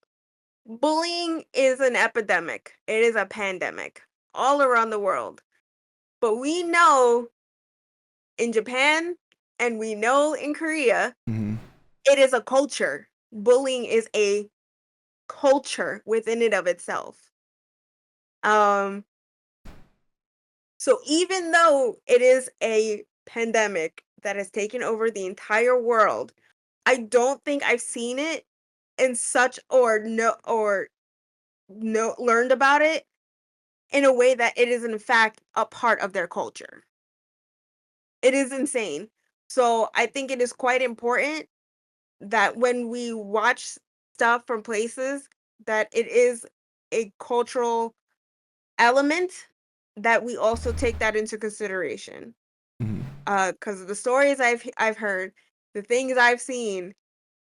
bullying is an epidemic, it is a pandemic all around the world. But we know in Japan and we know in Korea, Mm-hmm. it is a culture. Bullying is a culture within it of itself. Um, so even though it is a pandemic that has taken over the entire world, I don't think I've seen it in such or learned about it in a way that it is in fact a part of their culture. It is insane. So I think it is quite important that when we watch stuff from places that it is a cultural element that we also take that into consideration. Mm-hmm. Because the stories I've heard, the things I've seen,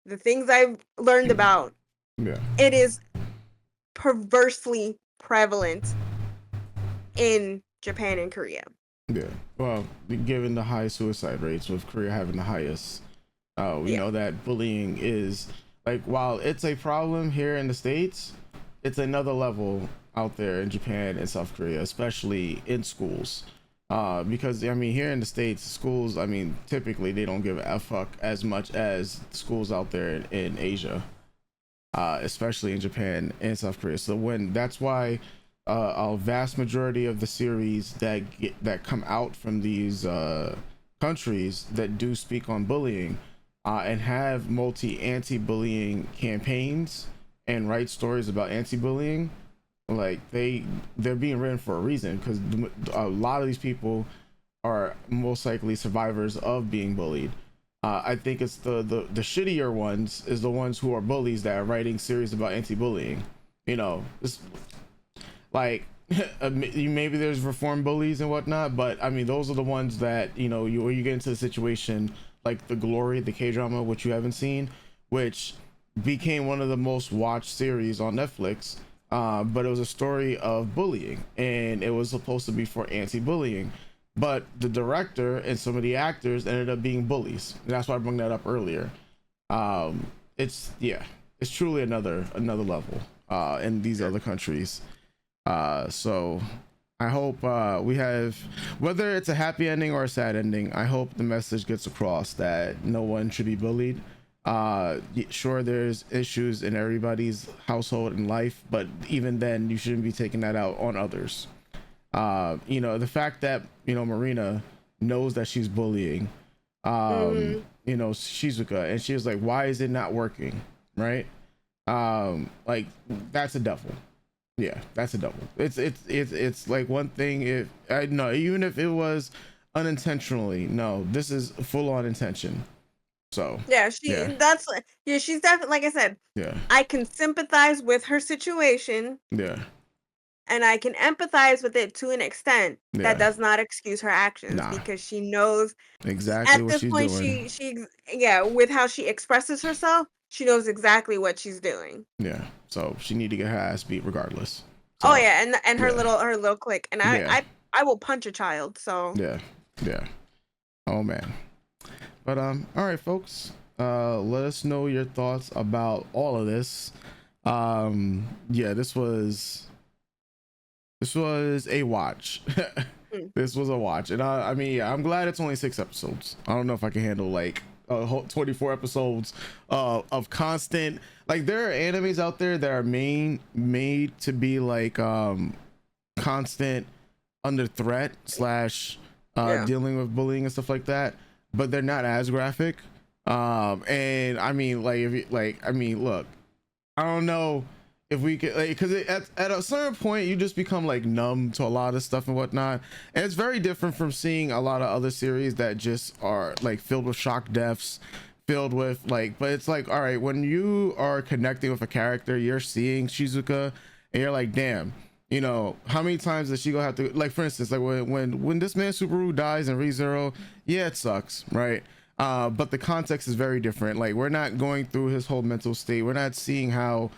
the things I've learned about, Yeah. it is perversely prevalent in Japan and Korea. Yeah. Well, given the high suicide rates, with Korea having the highest, we Yeah. know that bullying is, like, while it's a problem here in the States, it's another level out there in Japan and South Korea, especially in schools. Because I mean, here in the States, schools, I mean, typically they don't give a fuck as much as schools out there in Asia, especially in Japan and South Korea. So when that's why a vast majority of the series that come out from these countries that do speak on bullying and have anti-bullying campaigns and write stories about anti-bullying, like they're being written for a reason, because a lot of these people are most likely survivors of being bullied. I think it's the shittier ones is the ones who are bullies that are writing series about anti-bullying. It's like maybe there's reform bullies and whatnot, but I mean those are the ones that you get into the situation like the Glory, the K-drama, which you haven't seen, which became one of the most watched series on Netflix. But it was a story of bullying, and it was supposed to be for anti-bullying, but the director and some of the actors ended up being bullies. And that's why I brought that up earlier. It's it's truly another level in these other countries. So I hope we have, whether it's a happy ending or a sad ending, I hope the message gets across that no one should be bullied. Sure, there's issues in everybody's household and life, but even then you shouldn't be taking that out on others. The fact that Marina knows that she's bullying Hmm. Shizuka, and she was like, why is it not working, right? Like, that's a devil. Yeah, that's a double. It's like one thing if I no, even if it was unintentionally, no, this is full on intention. So Yeah, yeah, she's definitely, like I said, yeah, I can sympathize with her situation yeah, and I can empathize with it to an extent. That yeah. does not excuse her actions Nah, because she knows exactly at what this she's point doing. yeah, with how she expresses herself, she knows exactly what she's doing. Yeah, so she need to get her ass beat regardless. Oh So yeah, and yeah, her little click, and yeah, I will punch a child. So yeah, yeah. Oh man. But all right, folks. Let us know your thoughts about all of this. Yeah, this was a watch. Mm. This was a watch, and I mean, yeah, I'm glad it's only 6 episodes. I don't know if I can handle like a whole 24 episodes of constant. Like, there are animes out there that are made to be like constant under threat slash Yeah. dealing with bullying and stuff like that, but they're not as graphic. And I mean, like, if you, like, I mean, look, I don't know if we could, like, because at a certain point you just become like numb to a lot of stuff and whatnot, and it's very different from seeing a lot of other series that just are like filled with shock deaths, filled with like, but it's like, all right, when you are connecting with a character, you're seeing Shizuka and you're like, damn, you know, how many times does she gonna have to, like, for instance, like when this man Subaru dies in ReZero, yeah, it sucks, right? But the context is very different. Like, we're not going through his whole mental state, we're not seeing how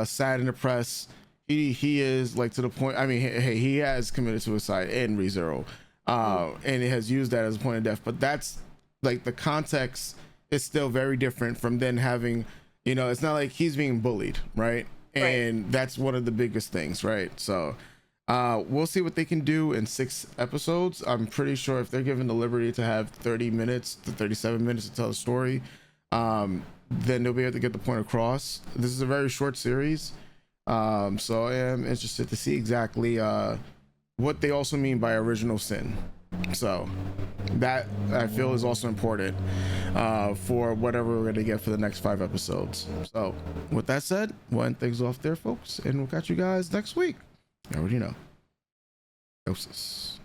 sad and depressed he is, like, to the point, I mean, hey, he has committed suicide in ReZero, and it has used that as a point of death, but that's like, the context is still very different from then having, you know, it's not like he's being bullied, right? And that's one of the biggest things, right? So we'll see what they can do in 6 episodes. I'm pretty sure if they're given the liberty to have 30 minutes to 37 minutes to tell a story, then they'll be able to get the point across. This is a very short series, so I am interested to see exactly what they also mean by original sin. So that, I feel, is also important for whatever we're going to get for the next 5 episodes. So with that said, we'll end things off there, folks, and we'll catch you guys next week. You already know. Doses.